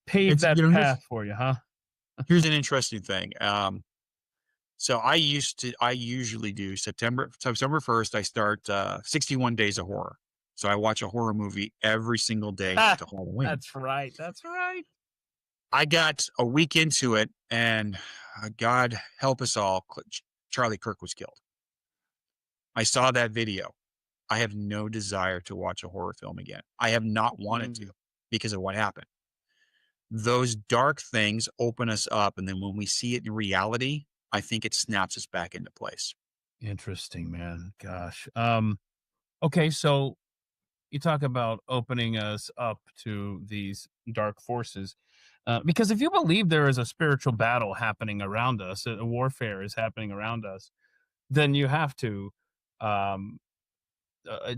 pave that path for you, huh?
Here's an interesting thing. So I usually do September 1st, I start 61 Days of Horror. So I watch a horror movie every single day to Halloween.
That's right. That's right.
I got a week into it, and God help us all, Charlie Kirk was killed. I saw that video. I have no desire to watch a horror film again. I have not wanted to because of what happened. Those dark things open us up, and then when we see it in reality, I think it snaps us back into place.
Interesting, man. Gosh. Okay, so you talk about opening us up to these dark forces. Because if you believe there is a spiritual battle happening around us, a warfare is happening around us, then you have to um,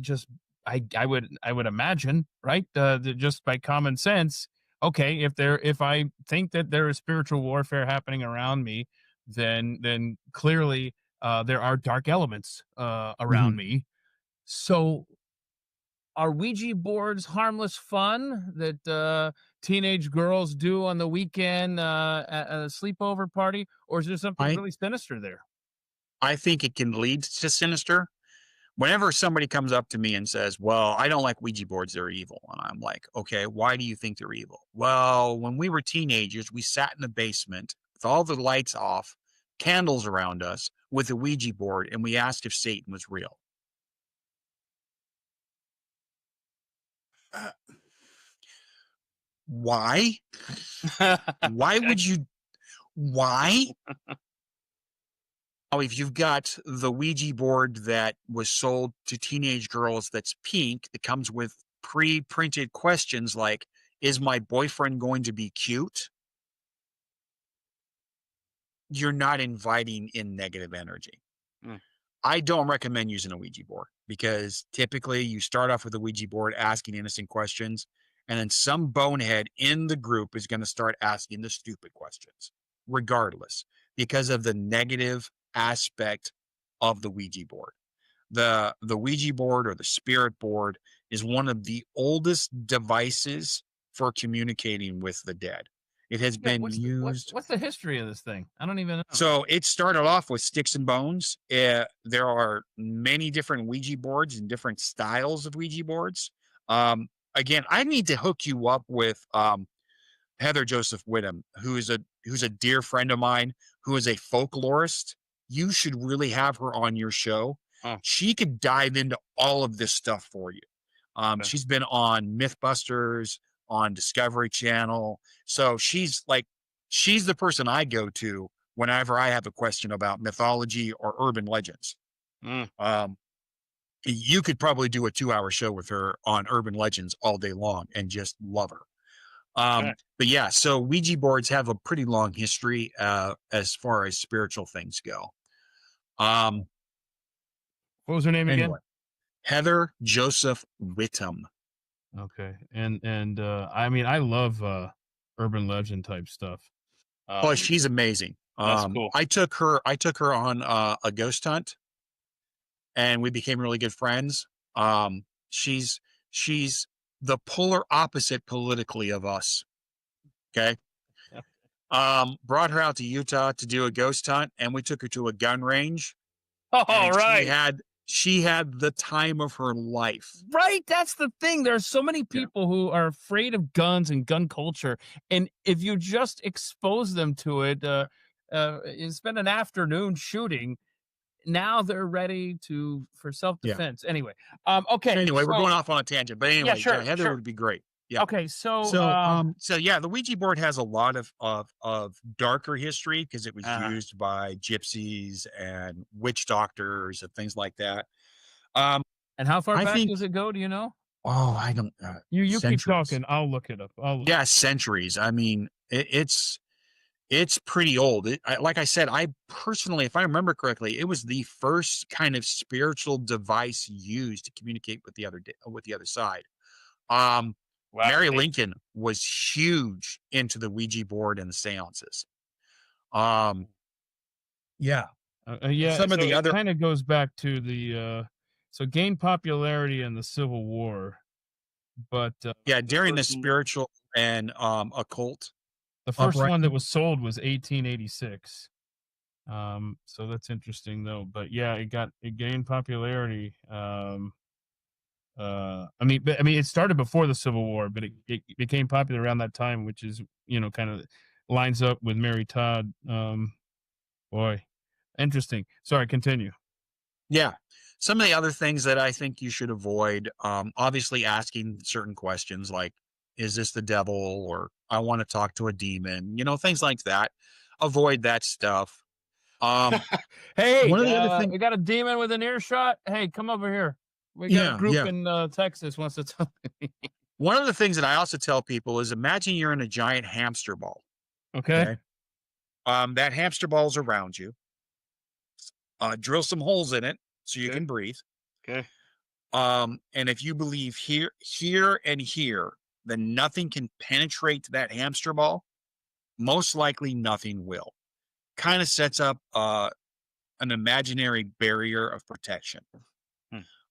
just I would imagine, right? Just by common sense, okay, if I think that there is spiritual warfare happening around me, then clearly there are dark elements around me. So are Ouija boards harmless fun that teenage girls do on the weekend at a sleepover party, or is there something really sinister there?
I think it can lead to sinister. Whenever somebody comes up to me and says, well, I don't like Ouija boards, they're evil. And I'm like, okay, why do you think they're evil? Well, when we were teenagers, we sat in the basement with all the lights off, candles around us with a Ouija board, and we asked if Satan was real. Why? Why would you? Why? Oh, if you've got the Ouija board that was sold to teenage girls that's pink, that comes with pre-printed questions like, is my boyfriend going to be cute? You're not inviting in negative energy. I don't recommend using a Ouija board because typically you start off with a Ouija board asking innocent questions, and then some bonehead in the group is going to start asking the stupid questions, regardless, because of the negative aspect of the Ouija board. The Ouija board or the spirit board is one of the oldest devices for communicating with the dead. It has been used.
What's the history of this thing? I don't even know.
So it started off with sticks and bones. There are many different Ouija boards and different styles of Ouija boards. Again, I need to hook you up with Heather Joseph Whittam, who's a dear friend of mine, who is a folklorist. You should really have her on your show. She could dive into all of this stuff for you. She's been on Mythbusters, on Discovery Channel. So she's the person I go to whenever I have a question about mythology or urban legends. You could probably do a 2-hour show with her on urban legends all day long and just love her. But yeah, so Ouija boards have a pretty long history as far as spiritual things go.
What was her name again?
Heather Joseph Whittam.
Okay. And I mean, I love urban legend type stuff.
Oh, she's amazing.
That's cool.
I took her on a ghost hunt, and we became really good friends. She's the polar opposite politically of us. Okay. Brought her out to Utah to do a ghost hunt, and we took her to a gun range.
Oh, right.
She had the time of her life.
Right. That's the thing. There are so many people who are afraid of guns and gun culture. And if you just expose them to it, you spend an afternoon shooting, now they're ready for self-defense. Anyway. Okay.
Anyway, we're going off on a tangent, but anyway, Heather would be great. Yeah.
Okay. So
yeah, the Ouija board has a lot of darker history because it was used by gypsies and witch doctors and things like that.
And how far back does it go? Do you know?
Oh, I don't.
You keep talking. I'll look it up.
Yeah, centuries. I mean, it's pretty old. Like I said, I personally, if I remember correctly, it was the first kind of spiritual device used to communicate with the other side. Mary Lincoln was huge into the Ouija board and the seances.
Some of the other kind of goes back to the so gained popularity in the Civil War, but
during the spiritual and occult.
The first one that was sold was 1886. So that's interesting though. But yeah, it gained popularity. It started before the Civil War, but it became popular around that time, which is, kind of lines up with Mary Todd. Boy, interesting. Sorry, continue.
Yeah. Some of the other things that I think you should avoid, obviously asking certain questions like, is this the devil? Or I want to talk to a demon, things like that. Avoid that stuff.
Hey,
one of the other things,
we got a demon with an earshot. Hey, come over here. We got a group in Texas wants to tell me.
One of the things that I also tell people is imagine you're in a giant hamster ball.
Okay.
That hamster ball's around you. Drill some holes in it so you can breathe.
Okay.
And if you believe here, and here, then nothing can penetrate that hamster ball. Most likely nothing will. Kind of sets up an imaginary barrier of protection.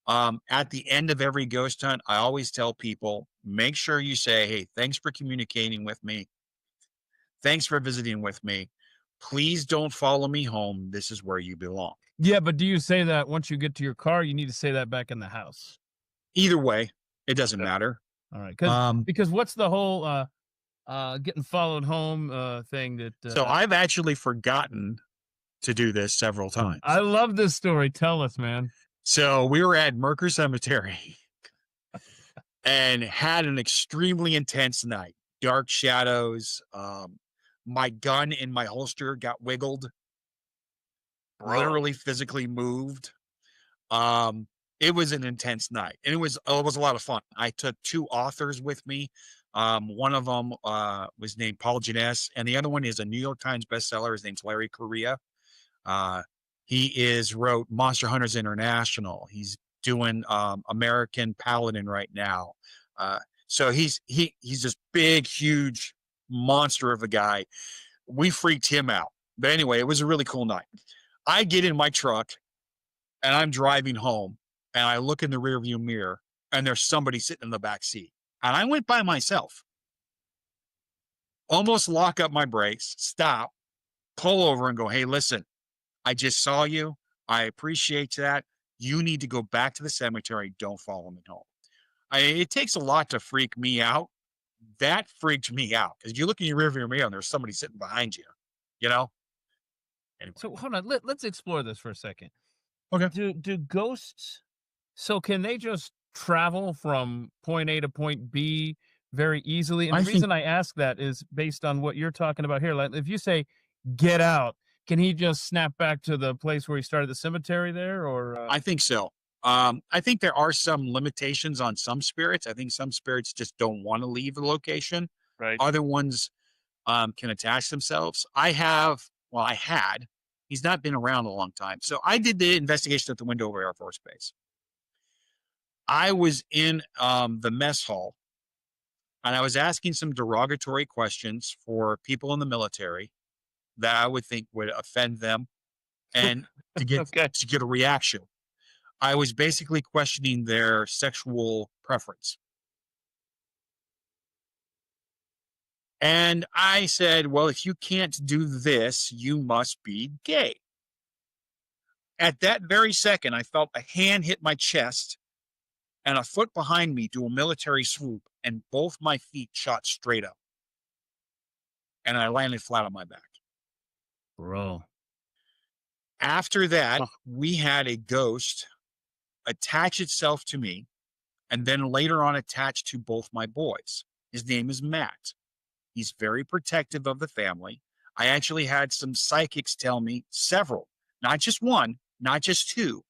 At the end of every ghost hunt, I always tell people, make sure you say, hey, thanks for communicating with me. Thanks for visiting with me. Please don't follow me home. This is where you belong.
Yeah, but do you say that once you get to your car? You need to say that back in the house.
Either way, it doesn't matter.
All right, because what's the whole getting followed home thing that?
So I've actually forgotten to do this several times.
I love this story. Tell us, man.
So we were at Merker Cemetery and had an extremely intense night. Dark shadows. My gun in my holster got wiggled. Literally physically moved. It was an intense night, and it was a lot of fun. I took 2 authors with me. One of them was named Paul Janess, and the other one is a New York Times bestseller. His name's Larry Correa. He wrote Monster Hunters International. He's doing American Paladin right now. So he's this big, huge monster of a guy. We freaked him out. But anyway, it was a really cool night. I get in my truck and I'm driving home, and I look in the rearview mirror and there's somebody sitting in the back seat. And I went by myself. Almost lock up my brakes, stop, pull over and go, hey, listen, I just saw you. I appreciate that. You need to go back to the cemetery. Don't follow me home. It takes a lot to freak me out. That freaked me out because you look in your rearview mirror and there's somebody sitting behind you, Anyway.
So hold on, let's explore this for a second.
Okay.
Do ghosts? So can they just travel from point A to point B very easily? And the reason I ask that is based on what you're talking about here. Like, if you say get out, can he just snap back to the place where he started the cemetery there? Or
I think so. I think there are some limitations on some spirits. I think some spirits just don't want to leave the location.
Right.
Other ones can attach themselves. I had. He's not been around a long time. So I did the investigation at the Wendover Air Force Base. I was in the mess hall, and I was asking some derogatory questions for people in the military that I would think would offend them, and to get a reaction. I was basically questioning their sexual preference. And I said, well, if you can't do this, you must be gay. At that very second, I felt a hand hit my chest and a foot behind me do a military swoop, and both my feet shot straight up. And I landed flat on my back.
Bro.
After that, we had a ghost attach itself to me and then later on attach to both my boys. His name is Matt. He's very protective of the family. I actually had some psychics tell me several, not just one, not just 2,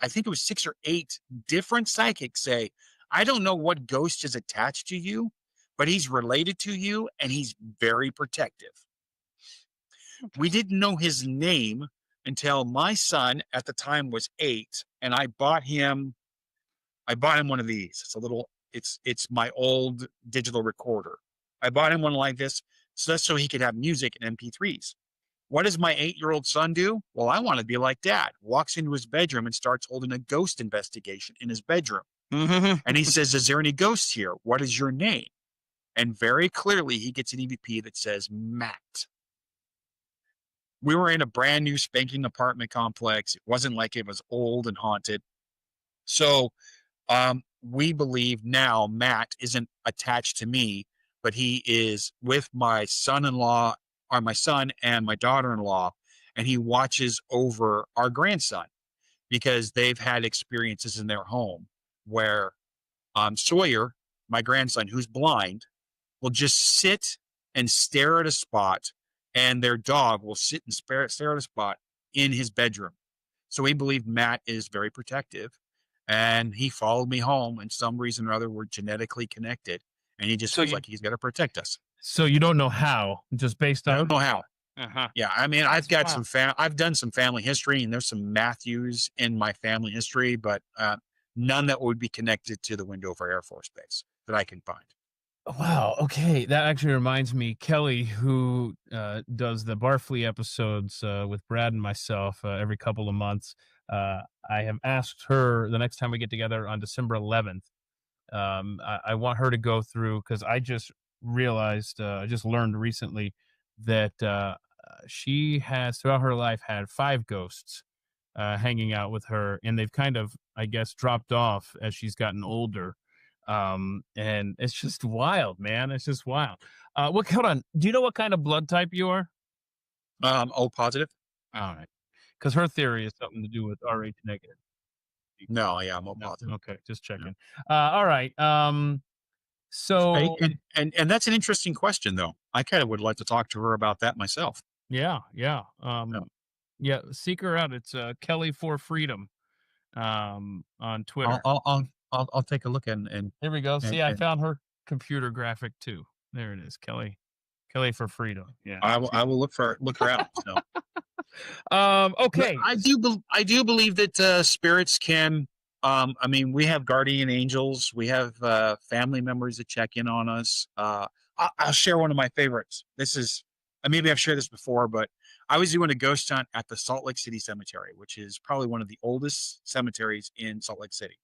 I think it was 6 or 8 different psychics say, I don't know what ghost is attached to you, but he's related to you and he's very protective. We didn't know his name until my son at the time was 8, and I bought him one of these. It's my old digital recorder. I bought him one like this so he could have music and MP3s. What does my 8-year-old son do? Well, I want to be like Dad. Walks into his bedroom and starts holding a ghost investigation in his bedroom. And he says, is there any ghosts here? What is your name? And very clearly he gets an EVP that says Matt. we were in a brand new spanking apartment complex. It wasn't like it was old and haunted. So we believe now Matt isn't attached to me, but he is with my son-in-law, or my son and my daughter-in-law, and he watches over our grandson because they've had experiences in their home where Sawyer, my grandson, who's blind, will just sit and stare at a spot, and their dog will sit and stare at a spot in his bedroom. So we believe Matt is very protective, and he followed me home. And some reason or other, we're genetically connected, and he just feels like he's got to protect us.
So you don't know how, just based on.
I don't know how. Yeah, I mean, I've got I've done some family history, and there's some Matthews in my family history, but none that would be connected to the Wendover Air Force Base that I can find.
Wow. Okay. That actually reminds me, Kelly, who does the Barfleet episodes with Brad and myself every couple of months. I have asked her the next time we get together on December 11th. I want her to go through, because I just realized, I just learned recently that she has throughout her life had 5 ghosts hanging out with her, and they've kind of, I guess, dropped off as she's gotten older. And it's just wild, man. It's just wild. Hold on. Do you know what kind of blood type you are?
O positive.
All right. Because her theory is something to do with Rh negative.
No, yeah, I'm O positive.
Okay, just checking. All right. So
and that's an interesting question, though. I kind of would like to talk to her about that myself.
Yeah. Yeah. Seek her out. It's Kelly for Freedom on Twitter.
I'll take a look and
here we go. See, I found her computer graphic too. There it is, Kelly for Freedom. Yeah,
I will look her out. So.
Okay,
but I do believe that spirits can. I mean, we have guardian angels. We have family members that check in on us. I'll share one of my favorites. This is maybe I've shared this before, but I was doing a ghost hunt at the Salt Lake City Cemetery, which is probably one of the oldest cemeteries in Salt Lake City.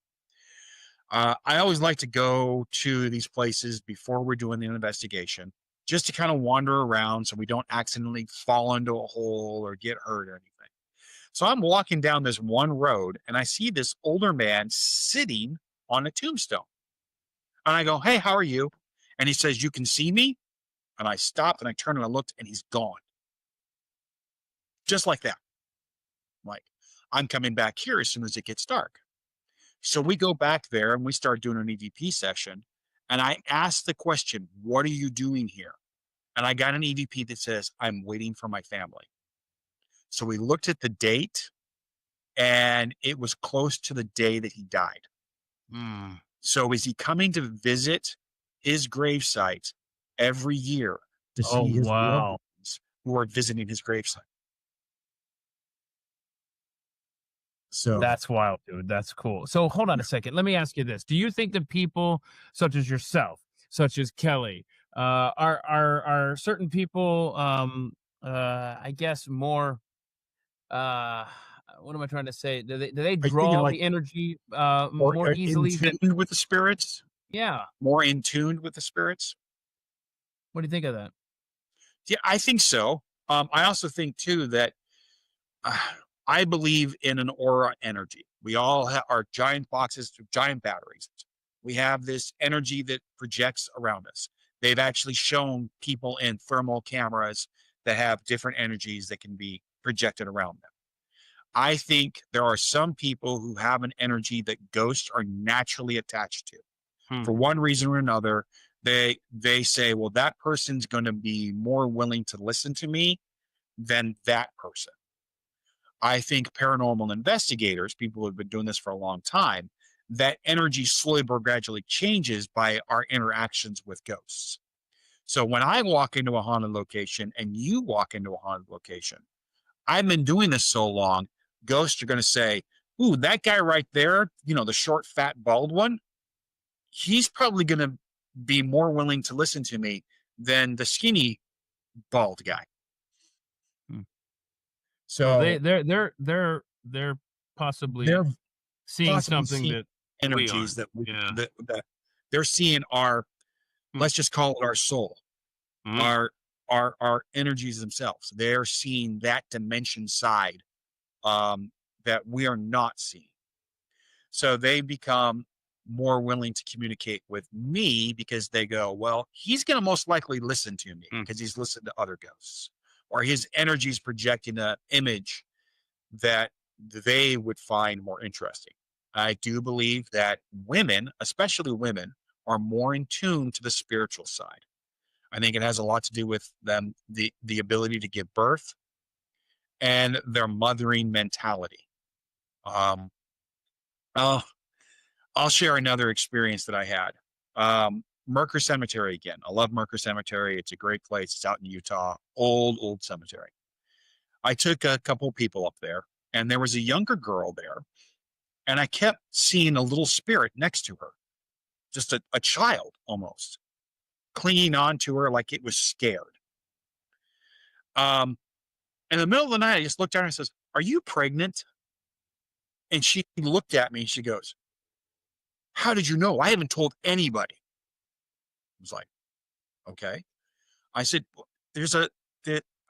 I always like to go to these places before we're doing the investigation, just to kind of wander around so we don't accidentally fall into a hole or get hurt or anything. So I'm walking down this one road, and I see this older man sitting on a tombstone. And I go, "Hey, how are you?" And he says, "You can see me?" And I stopped and I turned and I looked, and he's gone. Just like that. Like, I'm coming back here as soon as it gets dark. So we go back there and we start doing an EVP session. And I asked the question, "What are you doing here?" And I got an EVP that says, "I'm waiting for my family." So we looked at the date, and it was close to the day that he died. So is he coming to visit his gravesite every year to see his loved ones who are visiting his gravesite? So
that's wild, dude. That's cool. So hold on a second. Let me ask you this. Do you think that people such as yourself, such as Kelly, are certain people, I guess more, what am I trying to say? Do they draw the energy more easily?
In tune with the spirits?
Yeah.
More in tune with the spirits?
What do you think of that?
Yeah, I think so. I also think too that I believe in an aura energy. We all are giant boxes of giant batteries. We have this energy that projects around us. They've actually shown people in thermal cameras that have different energies that can be projected around them. I think there are some people who have an energy that ghosts are naturally attached to. For one reason or another, they say, well, that person's going to be more willing to listen to me than that person. I think paranormal investigators, people who have been doing this for a long time, that energy slowly but gradually changes by our interactions with ghosts. So when I walk into a haunted location and you walk into a haunted location, I've been doing this so long, ghosts are going to say, "Ooh, that guy right there, the short, fat, bald one, he's probably going to be more willing to listen to me than the skinny, bald guy." So
they're possibly seeing something that
energies that they're seeing our, let's just call it our soul, our are energies themselves. They're seeing that dimension side that we are not seeing. So they become more willing to communicate with me because they go, well, he's going to most likely listen to me because he's listened to other ghosts, or his energy is projecting an image that they would find more interesting. I do believe that women, especially women, are more in tune to the spiritual side. I think it has a lot to do with them, the ability to give birth and their mothering mentality. I'll share another experience that I had. Merker Cemetery again. I love Merker Cemetery. It's a great place. It's out in Utah. Old cemetery. I took a couple people up there, and there was a younger girl there, and I kept seeing a little spirit next to her, just a child almost, clinging on to her like it was scared. In the middle of the night, I just looked at her and says, "Are you pregnant?" And she looked at me and she goes, "How did you know? I haven't told anybody." I was like, okay. I said,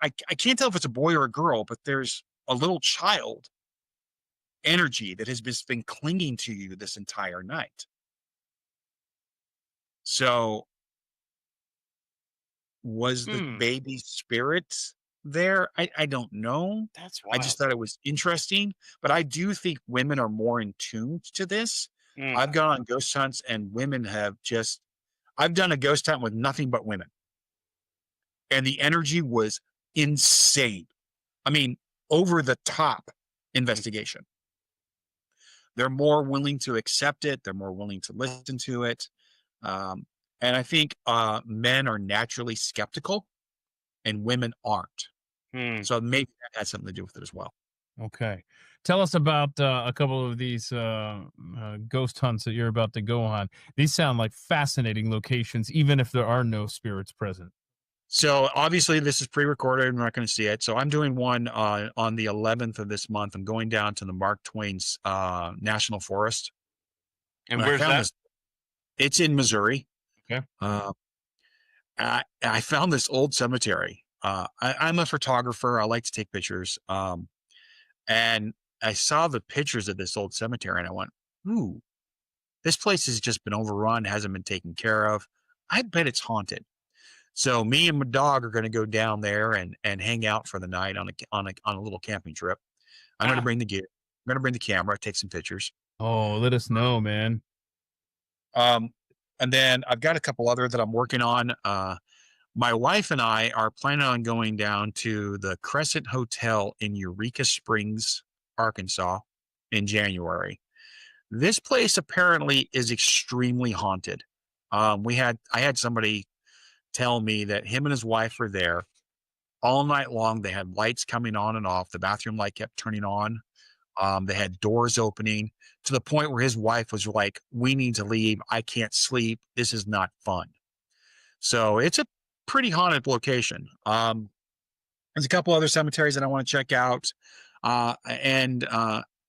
I can't tell if it's a boy or a girl, but there's a little child energy that has been clinging to you this entire night. So was the baby spirit there? I don't know.
That's wild.
I just thought it was interesting, but I do think women are more in tune to this. I've gone on ghost hunts and women have I've done a ghost hunt with nothing but women. And the energy was insane. I mean, over the top investigation. They're more willing to accept it. They're more willing to listen to it. And I think men are naturally skeptical and women aren't. So maybe that has something to do with it as well.
Okay. Tell us about a couple of these ghost hunts that you're about to go on. These sound like fascinating locations, even if there are no spirits present.
So obviously this is pre-recorded. I'm not going to see it. So I'm doing one on the 11th of this month. I'm going down to the Mark Twain's National Forest.
And where's that?
It's in Missouri.
Okay.
I found this old cemetery. I'm a photographer. I like to take pictures. And I saw the pictures of this old cemetery and I went, ooh, this place has just been overrun, hasn't been taken care of. I bet it's haunted. So me and my dog are going to go down there and hang out for the night on a little camping trip. I'm going to bring the gear. I'm going to bring the camera, take some pictures.
Oh, let us know, man.
And then I've got a couple other that I'm working on. My wife and I are planning on going down to the Crescent Hotel in Eureka Springs, Arkansas in January. This place apparently is extremely haunted. I had somebody tell me that him and his wife were there all night long. They had lights coming on and off. The bathroom light kept turning on. They had doors opening to the point where his wife was like, "We need to leave. I can't sleep. This is not fun." So it's a pretty haunted location. There's a couple other cemeteries that I want to check out. And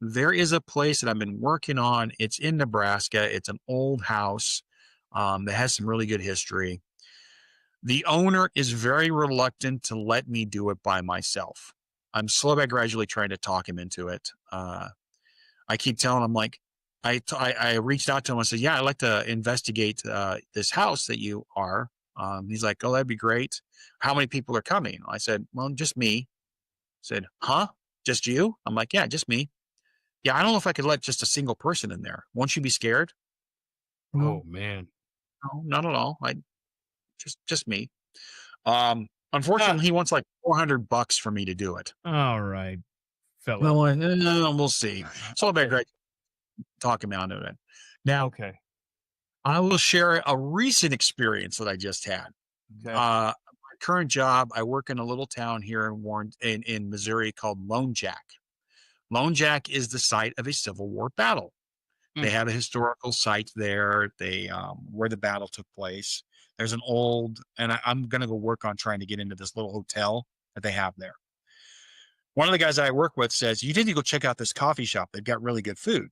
there is a place that I've been working on. It's in Nebraska. It's an old house that has some really good history. The owner is very reluctant to let me do it by myself. I'm slow but gradually trying to talk him into it. I keep telling him, like, I reached out to him. I said, "Yeah, I'd like to investigate this house that you are." He's like, "Oh, that'd be great. How many people are coming?" I said, "Well, just me." He said, "Huh? Just you?" I'm like, "Yeah, just me." "Yeah, I don't know if I could let just a single person in there. Won't you be scared?"
Oh, man.
No, not at all. Just me. Unfortunately, he wants like $400 for me to do it.
All right, fella.
No, we'll see. So I'll great talk him out of it. Now,
okay,
I will share a recent experience that I just had.
Okay.
My current job, I work in a little town here in Missouri called Lone Jack. Lone Jack is the site of a Civil War battle. They have a historical site there. Where the battle took place. There's an old, and I'm going to go work on trying to get into this little hotel that they have there. One of the guys I work with says, "You need to go check out this coffee shop. They've got really good food."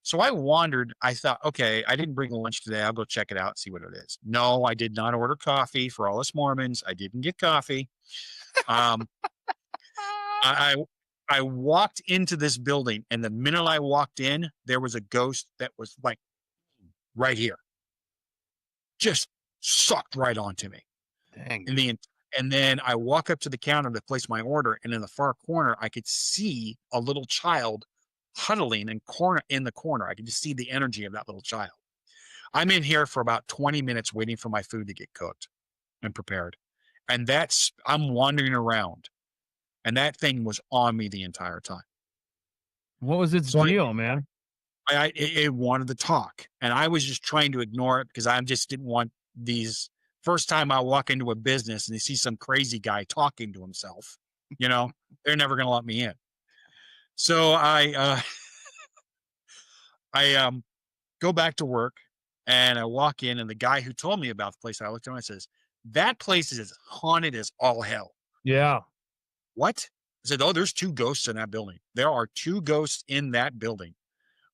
So I wandered. I thought, okay, I didn't bring lunch today. I'll go check it out, see what it is. No, I did not order coffee for all us Mormons. I didn't get coffee. Um, I I walked into this building, and the minute I walked in, there was a ghost that was like right here, just sucked right onto me.
Dang.
And then I walk up to the counter to place my order, and in the far corner, I could see a little child huddling in the corner. I could just see the energy of that little child. I'm in here for about 20 minutes waiting for my food to get cooked and prepared. And I'm wandering around, and that thing was on me the entire time.
What was its deal, man?
It wanted to talk, and I was just trying to ignore it because I just didn't want these. First time I walk into a business and you see some crazy guy talking to himself, they're never going to let me in. So I go back to work, and I walk in, and the guy who told me about the place, I looked at him and I says, "That place is as haunted as all hell."
Yeah.
What? I said, "Oh, there's 2 ghosts in that building. There are 2 ghosts in that building.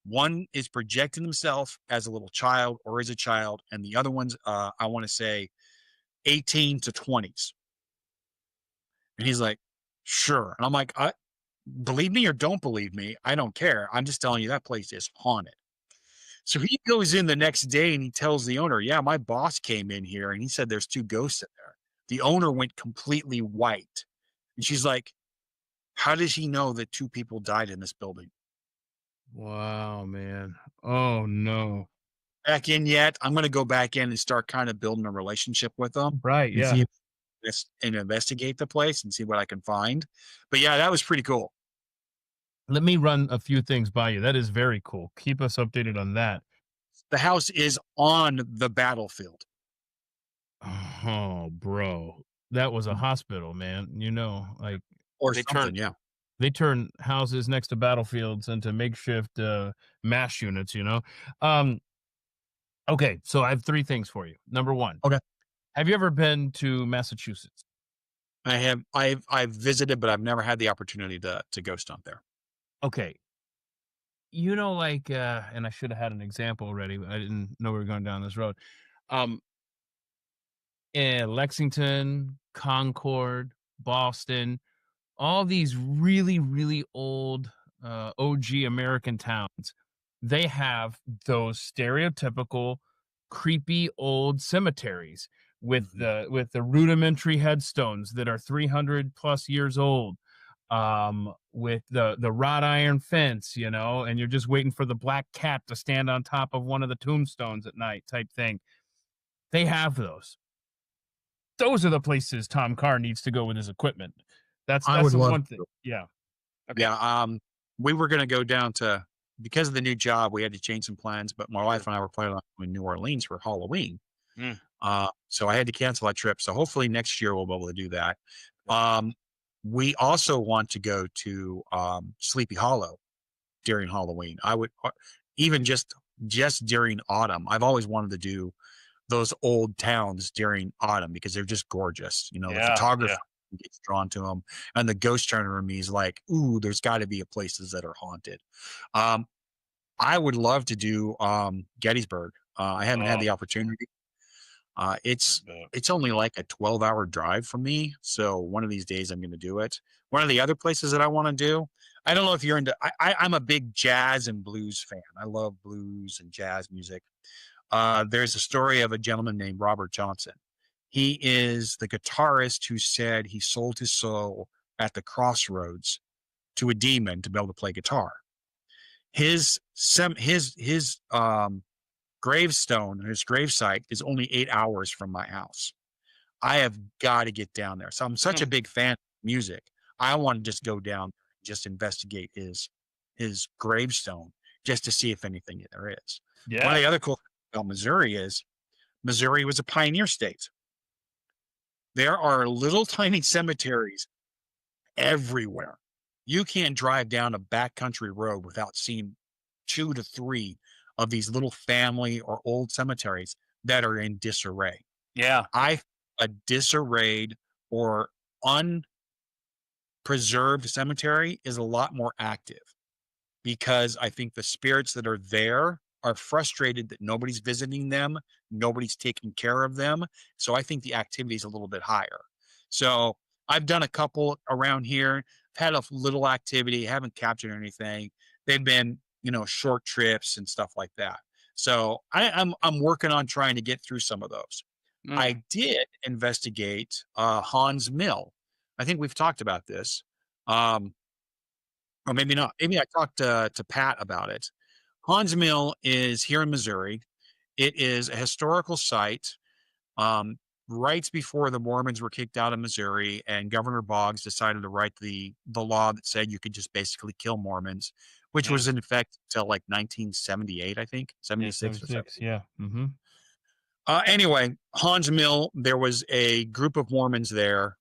One is projecting himself as a little child or as a child, and the other one's, I want to say, 18 to 20s. And he's like, "Sure." And I'm like, believe me or don't believe me, I don't care. I'm just telling you that place is haunted. So he goes in the next day and he tells the owner, "Yeah, my boss came in here and he said there's 2 ghosts in there." The owner went completely white. And she's like, "How does he know that 2 people died in this building?"
Wow, man. Oh no.
Back in yet? I'm going to go back in and start kind of building a relationship with them.
Right.
And
Yeah.
see and investigate the place and see what I can find. But yeah, that was pretty cool.
Let me run a few things by you. That is very cool. Keep us updated on that.
The house is on the battlefield.
Oh, bro. That was a hospital, man. Like,
Or
They
something,
turned-
yeah.
they turn houses next to battlefields into makeshift mass units, Okay, so I have 3 things for you. Number 1.
Okay.
Have you ever been to Massachusetts?
I have. I've visited, but I've never had the opportunity to ghost hunt there.
Okay. Like, and I should have had an example already, but I didn't know we were going down this road. In Lexington, Concord, Boston, all these really, really old OG American towns, they have those stereotypical creepy old cemeteries with the rudimentary headstones that are 300 plus years old, with the wrought iron fence, and you're just waiting for the black cat to stand on top of one of the tombstones at night type thing. They have those. Those are the places Tom Carr needs to go with his equipment. That's the one thing. Yeah.
Okay. Yeah. We were going to go down to, because of the new job, we had to change some plans, but my wife and I were planning on in New Orleans for Halloween. So I had to cancel that trip. So hopefully next year we'll be able to do that. We also want to go to Sleepy Hollow during Halloween. I would even just during autumn. I've always wanted to do those old towns during autumn because they're just gorgeous. The photographer gets drawn to them, and the ghost hunter in me is like, "Ooh, there's got to be places that are haunted." I would love to do Gettysburg. I haven't had the opportunity. It's only like a 12-hour drive from me, so one of these days I'm going to do it. One of the other places that I want to do, I don't know if you're into. I'm a big jazz and blues fan. I love blues and jazz music. There's a story of a gentleman named Robert Johnson. He is the guitarist who said he sold his soul at the crossroads to a demon to be able to play guitar. His gravestone, his gravesite is only 8 hours from my house. I have got to get down there. So I'm such a big fan of music. I want to just go down, just investigate his gravestone just to see if anything there is. Yeah. One of the other cool things about Missouri is Missouri was a pioneer state. There are little tiny cemeteries everywhere. You can't drive down a backcountry road without seeing 2 to 3 of these little family or old cemeteries that are in disarray.
Yeah.
A disarrayed or unpreserved cemetery is a lot more active. because I think the spirits that are there are frustrated that nobody's visiting them, nobody's taking care of them. So I think the activity is a little bit higher. So I've done a couple around here, had a little activity, haven't captured anything. They've been, short trips and stuff like that. So I'm working on trying to get through some of those. I did investigate Hans Mill. I think we've talked about this. Or maybe not. Maybe I talked to Pat about it. Hans Mill is here in Missouri. It is a historical site. Right before the Mormons were kicked out of Missouri, and Governor Boggs decided to write the law that said you could just basically kill Mormons, which was in effect till like 1978, I think, 76 or 76.
Yeah. Mm-hmm.
Anyway, Hans Mill, there was a group of Mormons there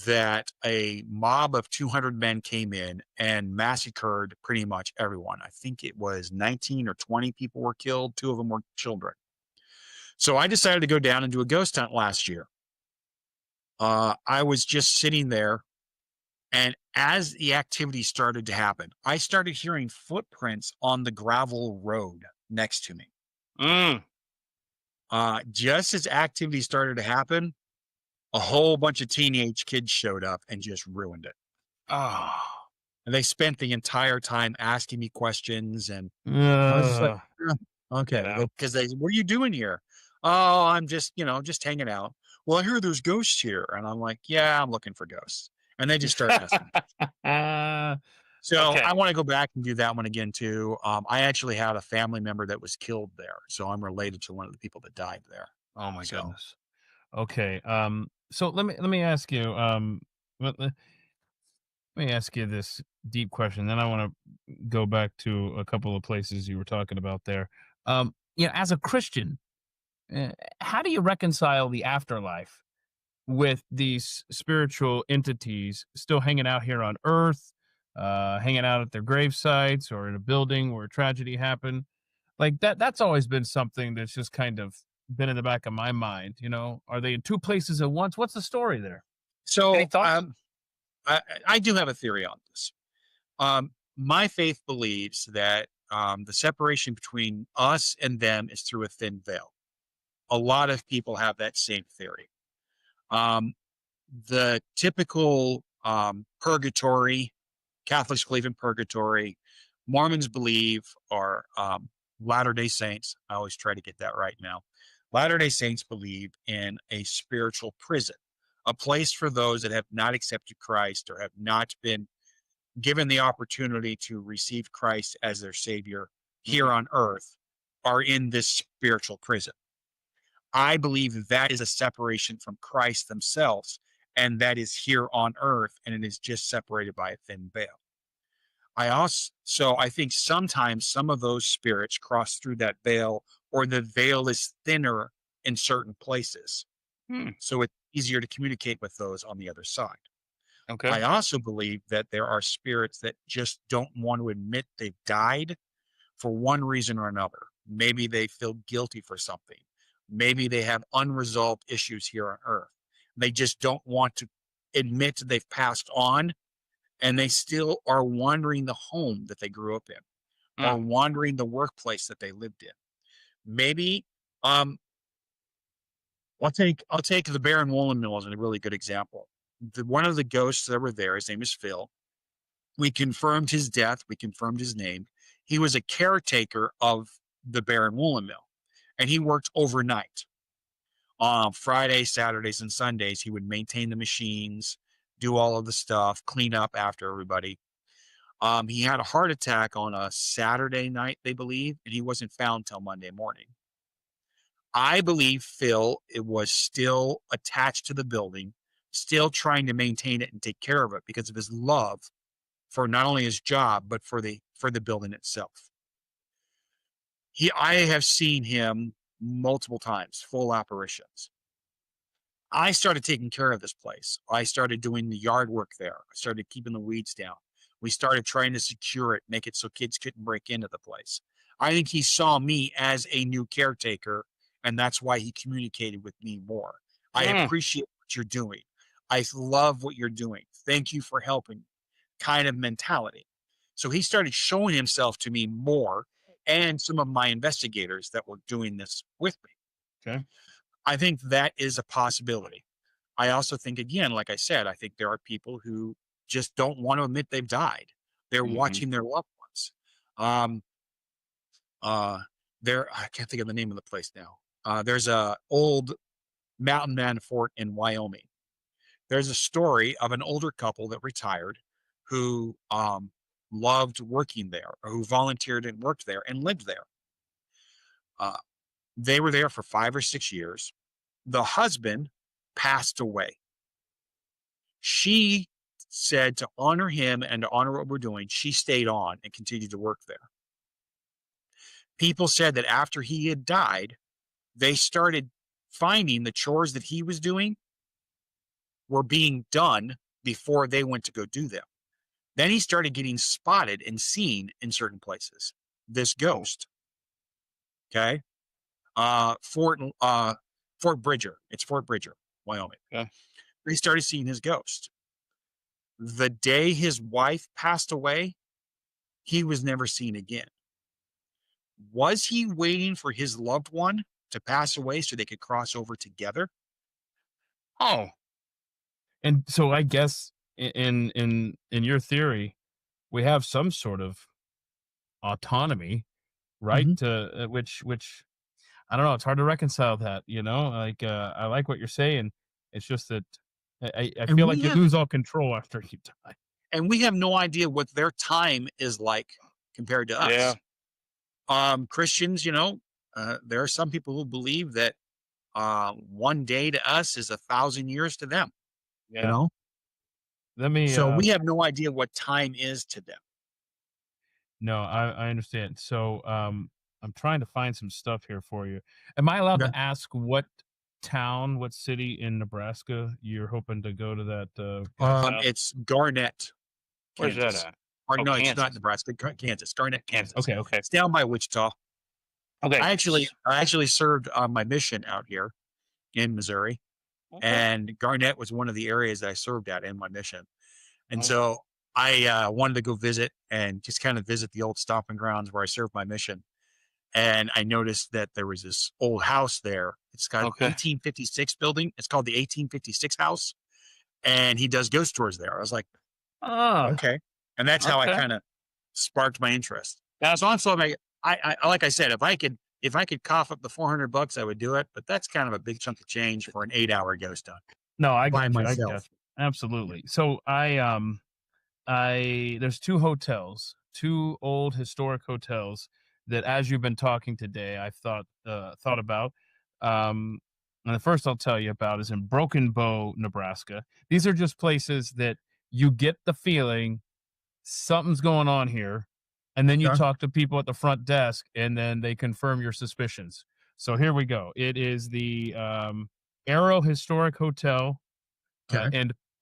that a mob of 200 men came in and massacred pretty much everyone. I think it was 19 or 20 people were killed. 2 of them were children. So I decided to go down and do a ghost hunt last year. I was just sitting there, and as the activity started to happen, I started hearing footprints on the gravel road next to me. Just as activity started to happen, a whole bunch of teenage kids showed up and just ruined it. And they spent the entire time asking me questions, and I was just like, okay, because what are you doing here? Oh, I'm just hanging out. Well, I hear there's ghosts here, and I'm like, yeah, I'm looking for ghosts, and they just start asking. So I want to go back and do that one again too. I actually had a family member that was killed there, so I'm related to one of the people that died there.
Oh my goodness. Okay. So let me ask you. Let me ask you this deep question. Then I want to go back to a couple of places you were talking about there. As a Christian, how do you reconcile the afterlife with these spiritual entities still hanging out here on Earth, hanging out at their grave sites or in a building where a tragedy happened? Like that's always been something that's just kind of been in the back of my mind. Are they in 2 places at once? What's the story there?
So I do have a theory on this. My faith believes that the separation between us and them is through a thin veil. A lot of people have that same theory. The typical purgatory, Catholics believe in purgatory, Mormons believe, or Latter-day Saints, I always try to get that right now. Latter-day Saints believe in a spiritual prison, a place for those that have not accepted Christ or have not been given the opportunity to receive Christ as their Savior here on earth, are in this spiritual prison. I believe that is a separation from Christ themselves, and that is here on earth, and it is just separated by a thin veil. I think sometimes some of those spirits cross through that veil, or the veil is thinner in certain places. So it's easier to communicate with those on the other side.
Okay.
I also believe that there are spirits that just don't want to admit they've died for one reason or another. Maybe they feel guilty for something. Maybe they have unresolved issues here on earth. They just don't want to admit they've passed on, and they still are wandering the home that they grew up in, or wandering the workplace that they lived in. Maybe I'll take the Baron Woolen Mill as a really good example. One of the ghosts that were there, his name is Phil. We confirmed his death. We confirmed his name. He was a caretaker of the Baron Woolen Mill, and he worked overnight. On Fridays, Saturdays, and Sundays, he would maintain the machines, do all of the stuff, clean up after everybody. He had a heart attack on a Saturday night, they believe, and he wasn't found till Monday morning. I believe Phil was still attached to the building, still trying to maintain it and take care of it because of his love for not only his job, but for the building itself. I have seen him multiple times, full apparitions. I started taking care of this place. I started doing the yard work there. I started keeping the weeds down. We started trying to secure it, make it so kids couldn't break into the place. I think he saw me as a new caretaker, and that's why he communicated with me more. I appreciate what you're doing. I love what you're doing. Thank you for helping, kind of mentality. So he started showing himself to me more, and some of my investigators that were doing this with me.
Okay.
I think that is a possibility. I also think, again, like I said, I think there are people who just don't want to admit they've died. They're watching their loved ones. I can't think of the name of the place now. There's a old mountain man fort in Wyoming. There's a story of an older couple that retired who loved working there, or who volunteered and worked there and lived there. They were there for 5 or 6 years. The husband passed away. She said to honor him and to honor what we're doing, she stayed on and continued to work there. People said that after he had died, they started finding the chores that he was doing were being done before they went to go do them. Then he started getting spotted and seen in certain places. This ghost. Okay. Fort Bridger. It's Fort Bridger, Wyoming.
Okay.
He started seeing his ghost. The day his wife passed away, he was never seen again. Was he waiting for his loved one to pass away so they could cross over together?
Oh. And so I guess in your theory, we have some sort of autonomy, right? Which I don't know. It's hard to reconcile that, like, I like what you're saying. It's just that I feel like you lose all control after you die.
And we have no idea what their time is like compared to us.
Yeah.
Christians, there are some people who believe that one day to us is 1,000 years to them.
Yeah.
So we have no idea what time is to them.
No, I understand. So I'm trying to find some stuff here for you. Am I allowed to ask what city in Nebraska you're hoping to go to that?
It's Garnett.
Where's that at?
Or, no,
Kansas.
It's not Nebraska. Kansas. Garnett, Kansas.
Okay.
It's down by Wichita.
Okay.
I actually served on my mission out here in Missouri, and Garnett was one of the areas that I served at in my mission. And so I wanted to go visit and just kind of visit the old stomping grounds where I served my mission. And I noticed that there was this old house there. It's got 1856 building. It's called the 1856 house. And he does ghost tours there. I was like, oh, okay. And that's how I kind of sparked my interest. So I'm so like I said, if I could cough up the $400, I would do it. But that's kind of a big chunk of change for an 8-hour ghost hunt.
No, I
by
got
myself.
you. Absolutely. So there's two old historic hotels that, as you've been talking today, I've thought about. And the first I'll tell you about is in Broken Bow, Nebraska. These are just places that you get the feeling something's going on here, and then you talk to people at the front desk, and then they confirm your suspicions. So here we go. It is the Arrow Historic Hotel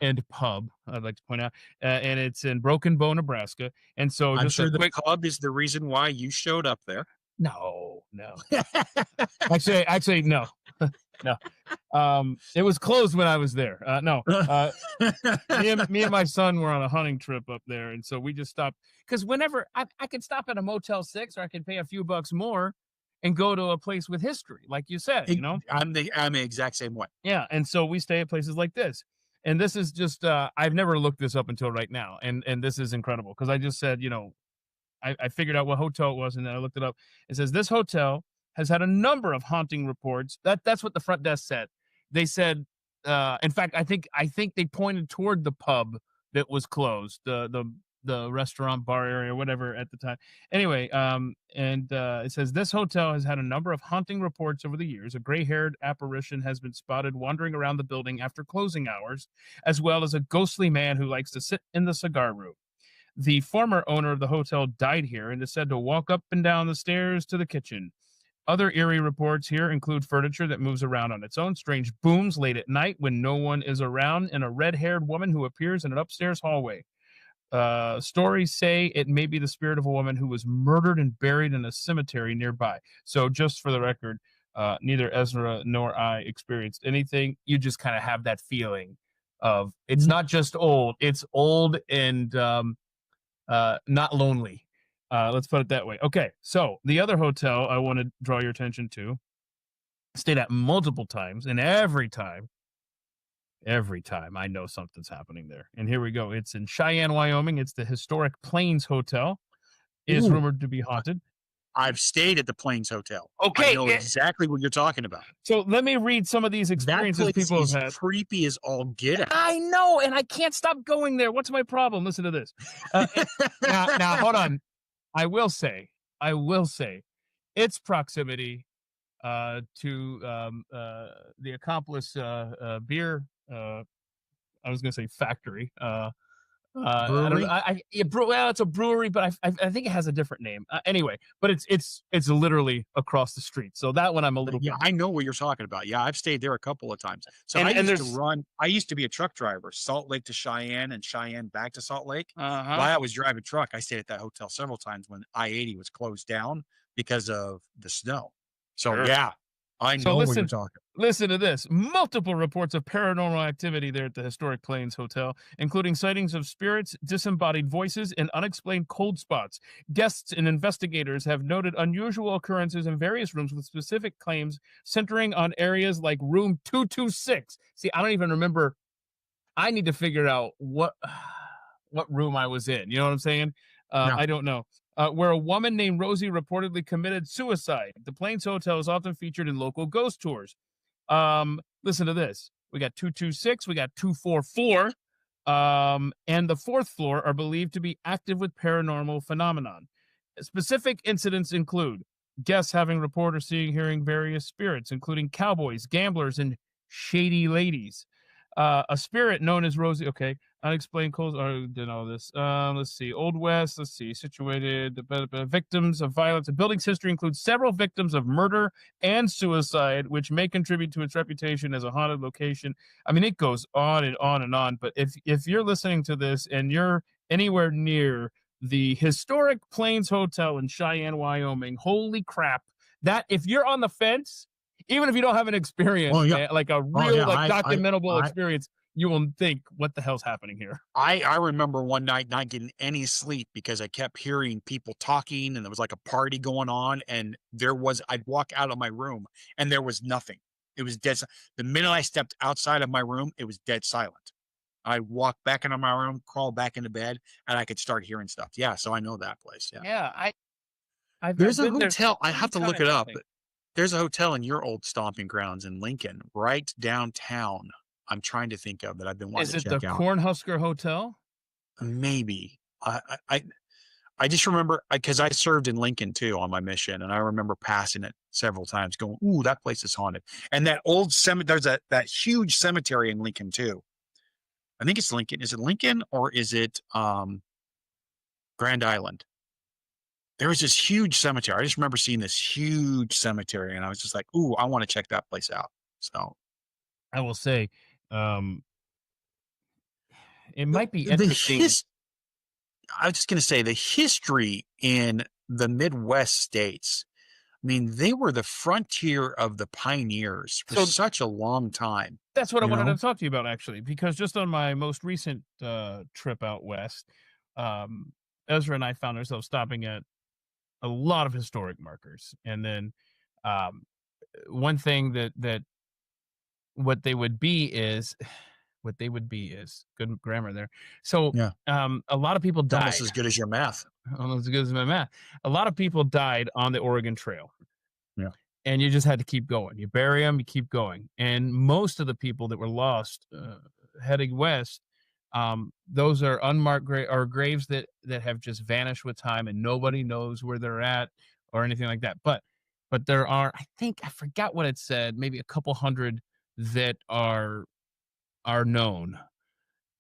and pub, I'd like to point out, and it's in Broken Bow, Nebraska. And so
I'm sure the pub is the reason why you showed up there.
No. actually, no. No. It was closed when I was there. No. Me and my son were on a hunting trip up there, and so we just stopped because whenever I could stop at a Motel 6, or I could pay a few bucks more and go to a place with history, like you said.
I'm the exact same way.
Yeah, and so we stay at places like this. And this is just, I've never looked this up until right now. And this is incredible because I just said, I figured out what hotel it was, and then I looked it up. It says this hotel has had a number of haunting reports. That's what the front desk said. They said, in fact, I think they pointed toward the pub that was closed, the restaurant bar area, whatever at the time. Anyway, it says this hotel has had a number of haunting reports over the years. A gray-haired apparition has been spotted wandering around the building after closing hours, as well as a ghostly man who likes to sit in the cigar room. The former owner of the hotel died here and is said to walk up and down the stairs to the kitchen. Other eerie reports here include furniture that moves around on its own, strange booms late at night when no one is around, and a red-haired woman who appears in an upstairs hallway. Stories say it may be the spirit of a woman who was murdered and buried in a cemetery nearby. So just for the record, neither Ezra nor I experienced anything. You just kind of have that feeling of it's not just old, it's old and not lonely. Let's put it that way. Okay, so the other hotel I want to draw your attention to, stayed at multiple times, and every time I know something's happening there. And here we go. It's in Cheyenne, Wyoming. It's the historic Plains Hotel. It is rumored to be haunted.
I've stayed at the Plains Hotel.
Okay,
I know exactly what you're talking about.
So let me read some of these experiences people have had.
Creepy as all get out.
I know, and I can't stop going there. What's my problem? Listen to this. Now, hold on. I will say, its proximity to the Accomplice beer. I was going to say factory.
Brewery?
Well, it's a brewery, but I think it has a different name. Anyway, but it's literally across the street. So that one I'm a little.
Yeah, I know what you're talking about. Yeah, I've stayed there a couple of times. So I used to be a truck driver, Salt Lake to Cheyenne and Cheyenne back to Salt Lake. While I was driving truck, I stayed at that hotel several times when I-80 was closed down because of the snow. So yeah, I know what you're talking.
Listen to this. Multiple reports of paranormal activity there at the historic Plains Hotel, including sightings of spirits, disembodied voices, and unexplained cold spots. Guests and investigators have noted unusual occurrences in various rooms with specific claims centering on areas like room 226. See, I don't even remember. I need to figure out what room I was in. You know what I'm saying? No. I don't know. Where a woman named Rosie reportedly committed suicide. The Plains Hotel is often featured in local ghost tours. Listen to this. We got 226, we got 244, and the fourth floor are believed to be active with paranormal phenomenon. Specific incidents include guests having reported seeing, hearing various spirits, including cowboys, gamblers, and shady ladies. A spirit known as Rosie. Okay. Unexplained calls. Did all this. Let's see. Old West. Let's see. Situated. Victims of violence. The building's history includes several victims of murder and suicide, which may contribute to its reputation as a haunted location. I mean, it goes on and on and on. But if you're listening to this and you're anywhere near the historic Plains Hotel in Cheyenne, Wyoming, holy crap! That if you're on the fence, even if you don't have an experience, like a real documentable experience, you will think, what the hell's happening here?
I remember one night not getting any sleep because I kept hearing people talking and there was like a party going on. And I'd walk out of my room and there was nothing. It was dead. The minute I stepped outside of my room, it was dead silent. I walked back into my room, crawled back into bed, and I could start hearing stuff. Yeah. So I know that place.
Yeah.
There's a hotel. I have to look it up. But there's a hotel in your old stomping grounds in Lincoln, right downtown. I'm trying to think of that. I've been wanting to check out.
Is it the Cornhusker Hotel?
Maybe. I just remember because I served in Lincoln too on my mission, and I remember passing it several times, going, "Ooh, that place is haunted." And that old cemetery, there's that huge cemetery in Lincoln too. I think it's Lincoln. Is it Lincoln or is it Grand Island? There was this huge cemetery. I just remember seeing this huge cemetery, and I was just like, "Ooh, I want to check that place out." So,
I will say, it might be interesting.
I was just going to say the history in the Midwest states. I mean, they were the frontier of the pioneers for such a long time.
That's what I wanted to talk to you about, actually, because just on my most recent trip out west, Ezra and I found ourselves stopping at a lot of historic markers. And then one thing that what they would be is good grammar there. So a lot of people died.
Almost as good as your math.
Almost as good as my math. A lot of people died on the Oregon Trail.
Yeah.
And you just had to keep going. You bury them, you keep going. And most of the people that were lost heading west, those are unmarked graves that have just vanished with time, and nobody knows where they're at or anything like that. But there are, I forgot what it said, maybe a couple hundred that are known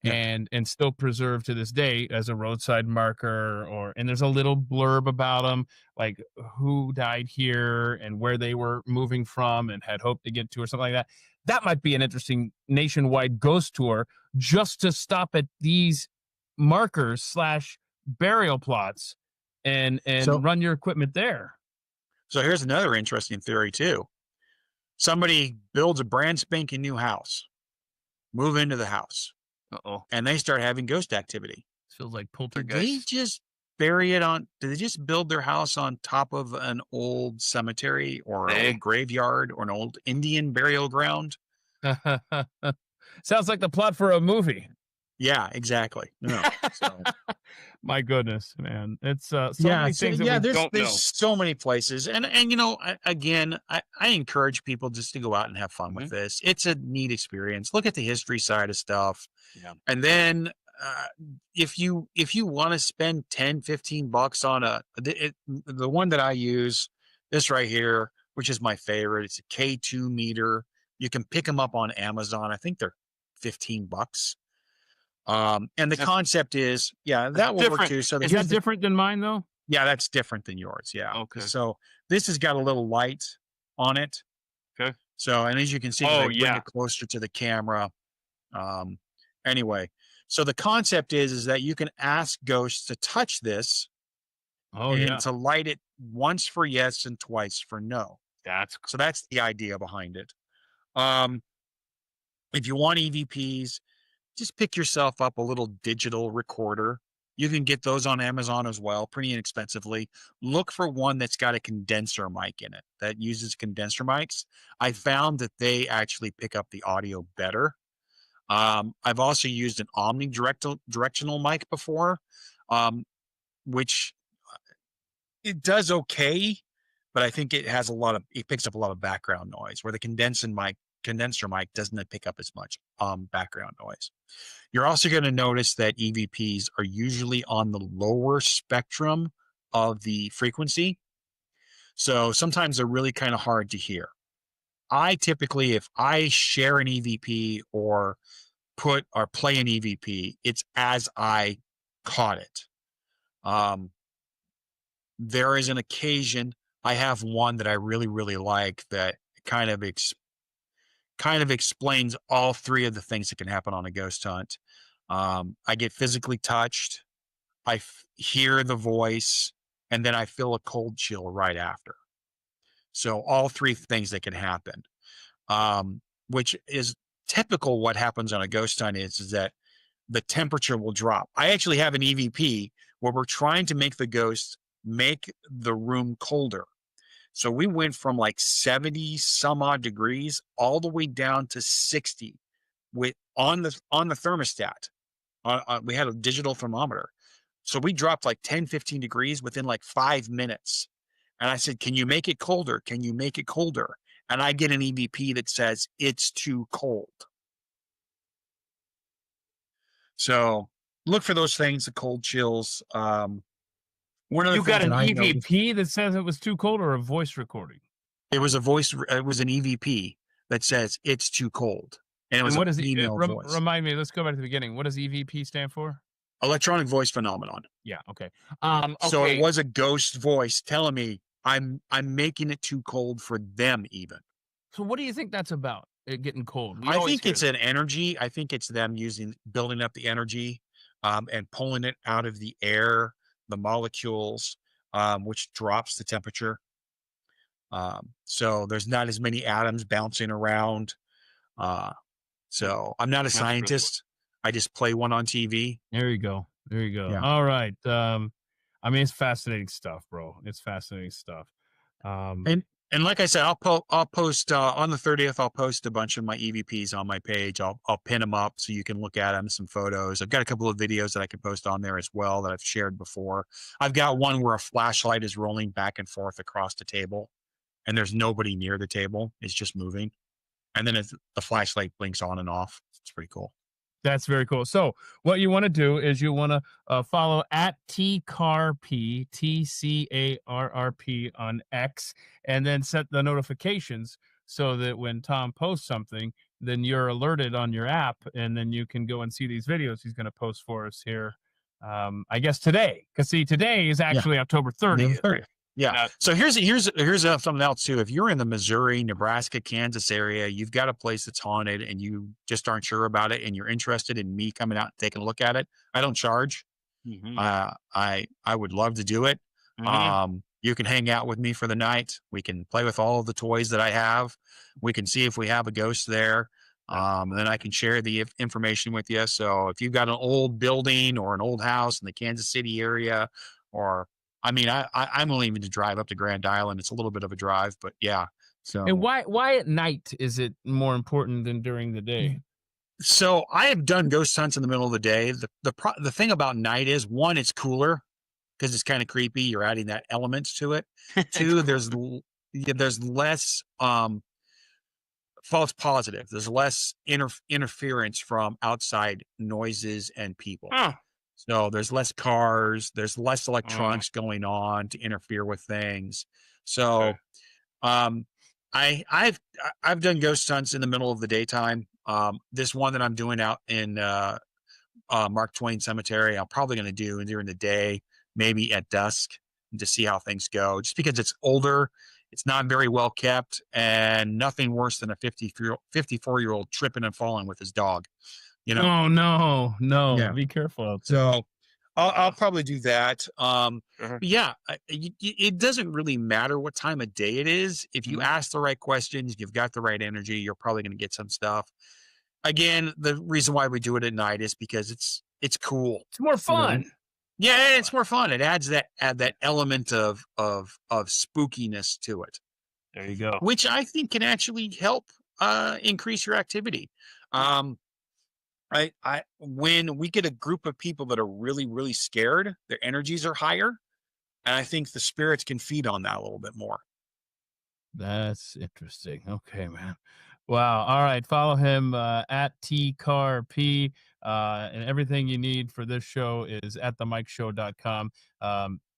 and still preserved to this day as a roadside marker, and there's a little blurb about them, like who died here and where they were moving from and had hoped to get to, or something like that. That might be an interesting nationwide ghost tour, just to stop at these markers / burial plots and run your equipment there.
So here's another interesting theory too. Somebody builds a brand spanking new house, move into the house, and they start having ghost activity.
feels like
Did
poltergeist.
they just bury it on? Did they just build their house on top of an old cemetery or an old graveyard or an old Indian burial ground?
Sounds like the plot for a movie.
Yeah, exactly. No. So.
My goodness, man. It's so many things that we don't know.
There's so many places. And you know, I encourage people just to go out and have fun with this. It's a neat experience. Look at the history side of stuff.
Yeah.
And then if you want to spend $10-15 on the one that I use, this right here, which is my favorite, it's a K2 meter. You can pick them up on Amazon. I think they're $15. And the concept is, that will work too. So
is that different than mine though?
Yeah, that's different than yours. Yeah.
Okay.
So this has got a little light on it.
Okay.
So, and as you can see, bring it closer to the camera. Anyway, so the concept is that you can ask ghosts to touch this. And to light it once for yes and twice for no. So that's the idea behind it. If you want EVPs, just pick yourself up a little digital recorder. You can get those on Amazon as well, pretty inexpensively. Look for one that's got a condenser mic in it, that uses condenser mics. I found that they actually pick up the audio better. I've also used an omnidirectional mic before, which it does okay, but I think it picks up a lot of background noise, where the condenser mic doesn't pick up as much background noise. You're also going to notice that EVPs are usually on the lower spectrum of the frequency. So sometimes they're really kind of hard to hear. I typically, if I share an EVP or play an EVP, it's as I caught it. There is an occasion, I have one that I really, really like that kind of explains all three of the things that can happen on a ghost hunt. I get physically touched, I hear the voice, and then I feel a cold chill right after. So all three things that can happen, which is typical. What happens on a ghost hunt is that the temperature will drop. I actually have an EVP where we're trying to make the ghost make the room colder. So we went from like 70 some odd degrees all the way down to 60 on the thermostat. We had a digital thermometer. So we dropped like 10, 15 degrees within like 5 minutes. And I said, can you make it colder? Can you make it colder? And I get an EVP that says it's too cold. So look for those things, the cold chills.
You got an EVP that says it was too cold, or a voice recording?
It was an EVP that says it's too cold. And it was
what is email voice. Remind me, let's go back to the beginning. What does EVP stand for?
Electronic voice phenomenon.
Yeah, okay.
So it was a ghost voice telling me I'm making it too cold for them even.
So what do you think that's about? It getting cold?
I think it's an energy. I think it's them building up the energy and pulling it out of the air, the molecules, which drops the temperature. So there's not as many atoms bouncing around. So I'm not a scientist. I just play one on TV.
There you go. Yeah. All right. I mean, it's fascinating stuff, bro. It's fascinating stuff.
And like I said, I'll post on the 30th. I'll post a bunch of my EVPs on my page. I'll pin them up so you can look at them. Some photos. I've got a couple of videos that I can post on there as well that I've shared before. I've got one where a flashlight is rolling back and forth across the table, and there's nobody near the table. It's just moving, and then the flashlight blinks on and off. It's pretty cool.
That's very cool. So what you want to do is you want to follow at TCarrP, TCARRP on X, and then set the notifications so that when Tom posts something, then you're alerted on your app, and then you can go and see these videos he's going to post for us here. I guess today, because today is actually October 30th.
Yeah. So here's something else too. If you're in the Missouri, Nebraska, Kansas area, you've got a place that's haunted and you just aren't sure about it, and you're interested in me coming out and taking a look at it, I don't charge.
Mm-hmm.
I would love to do it. Mm-hmm. You can hang out with me for the night. We can play with all of the toys that I have. We can see if we have a ghost there. And then I can share the information with you. So if you've got an old building or an old house in the Kansas City area, or I mean, I'm willing even to drive up to Grand Island. It's a little bit of a drive, but yeah. So
And why at night is it more important than during the day?
So I have done ghost hunts in the middle of the day. The thing about night is, one, it's cooler because it's kind of creepy. You're adding that element to it. Two, there's less false positive. There's less interference from outside noises and people.
Huh.
So there's less cars. There's less electronics going on to interfere with things. So, I've done ghost hunts in the middle of the daytime. This one that I'm doing out in Mark Twain Cemetery, I'm probably going to do during the day, maybe at dusk, to see how things go. Just because it's older, it's not very well kept, and nothing worse than a 54-year-old tripping and falling with his dog. You know?
Oh no! Yeah. Be careful.
So I'll probably do that. Yeah, it doesn't really matter what time of day it is. If you ask the right questions, if you've got the right energy, you're probably going to get some stuff. Again, the reason why we do it at night is because it's cool.
It's more fun.
Yeah, it's more fun. It adds that element of spookiness to it.
There you go.
Which I think can actually help increase your activity. When we get a group of people that are really, really scared, their energies are higher, and I think the spirits can feed on that a little bit more.
That's interesting. Okay, man. Wow. All right. Follow him at TCarP. And everything you need for this show is at themikeshow.com.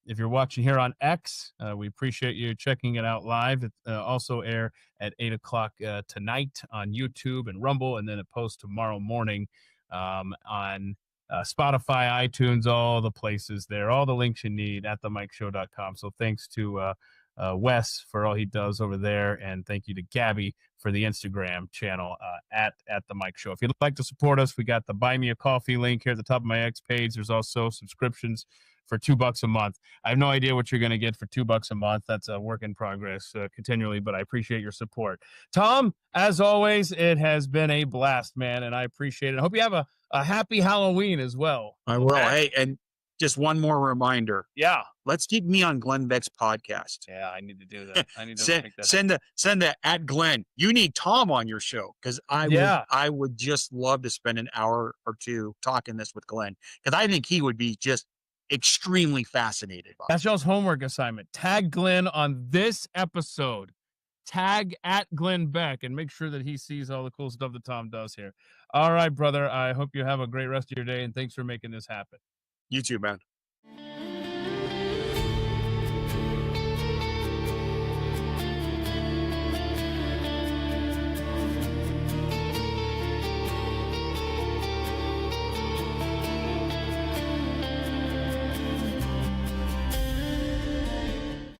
If you're watching here on X, we appreciate you checking it out live. It also air at 8 o'clock tonight on YouTube and Rumble, and then it posts tomorrow morning on Spotify, iTunes, all the places there, all the links you need at themikeshow.com. So thanks to Wes for all he does over there, and thank you to Gabby for the Instagram channel at the Mike Show. If you'd like to support us, we got the Buy Me a Coffee link here at the top of my X page. There's also subscriptions for $2 a month. I have no idea what you're going to get for $2 a month. That's a work in progress continually, but I appreciate your support. Tom, as always, it has been a blast, man, and I appreciate it. I hope you have a happy Halloween as well.
I will. Hey, and just one more reminder.
Yeah.
Let's keep me on Glenn Beck's podcast.
Yeah, I need to do that. I need to
send the at Glenn. You need Tom on your show, because I would just love to spend an hour or two talking this with Glenn, because I think he would be just extremely fascinated by it.
That's y'all's homework assignment. Tag Glenn on this episode. Tag at Glenn Beck and make sure that he sees all the cool stuff that Tom does here. All right, brother. I hope you have a great rest of your day, and thanks for making this happen.
You too, man.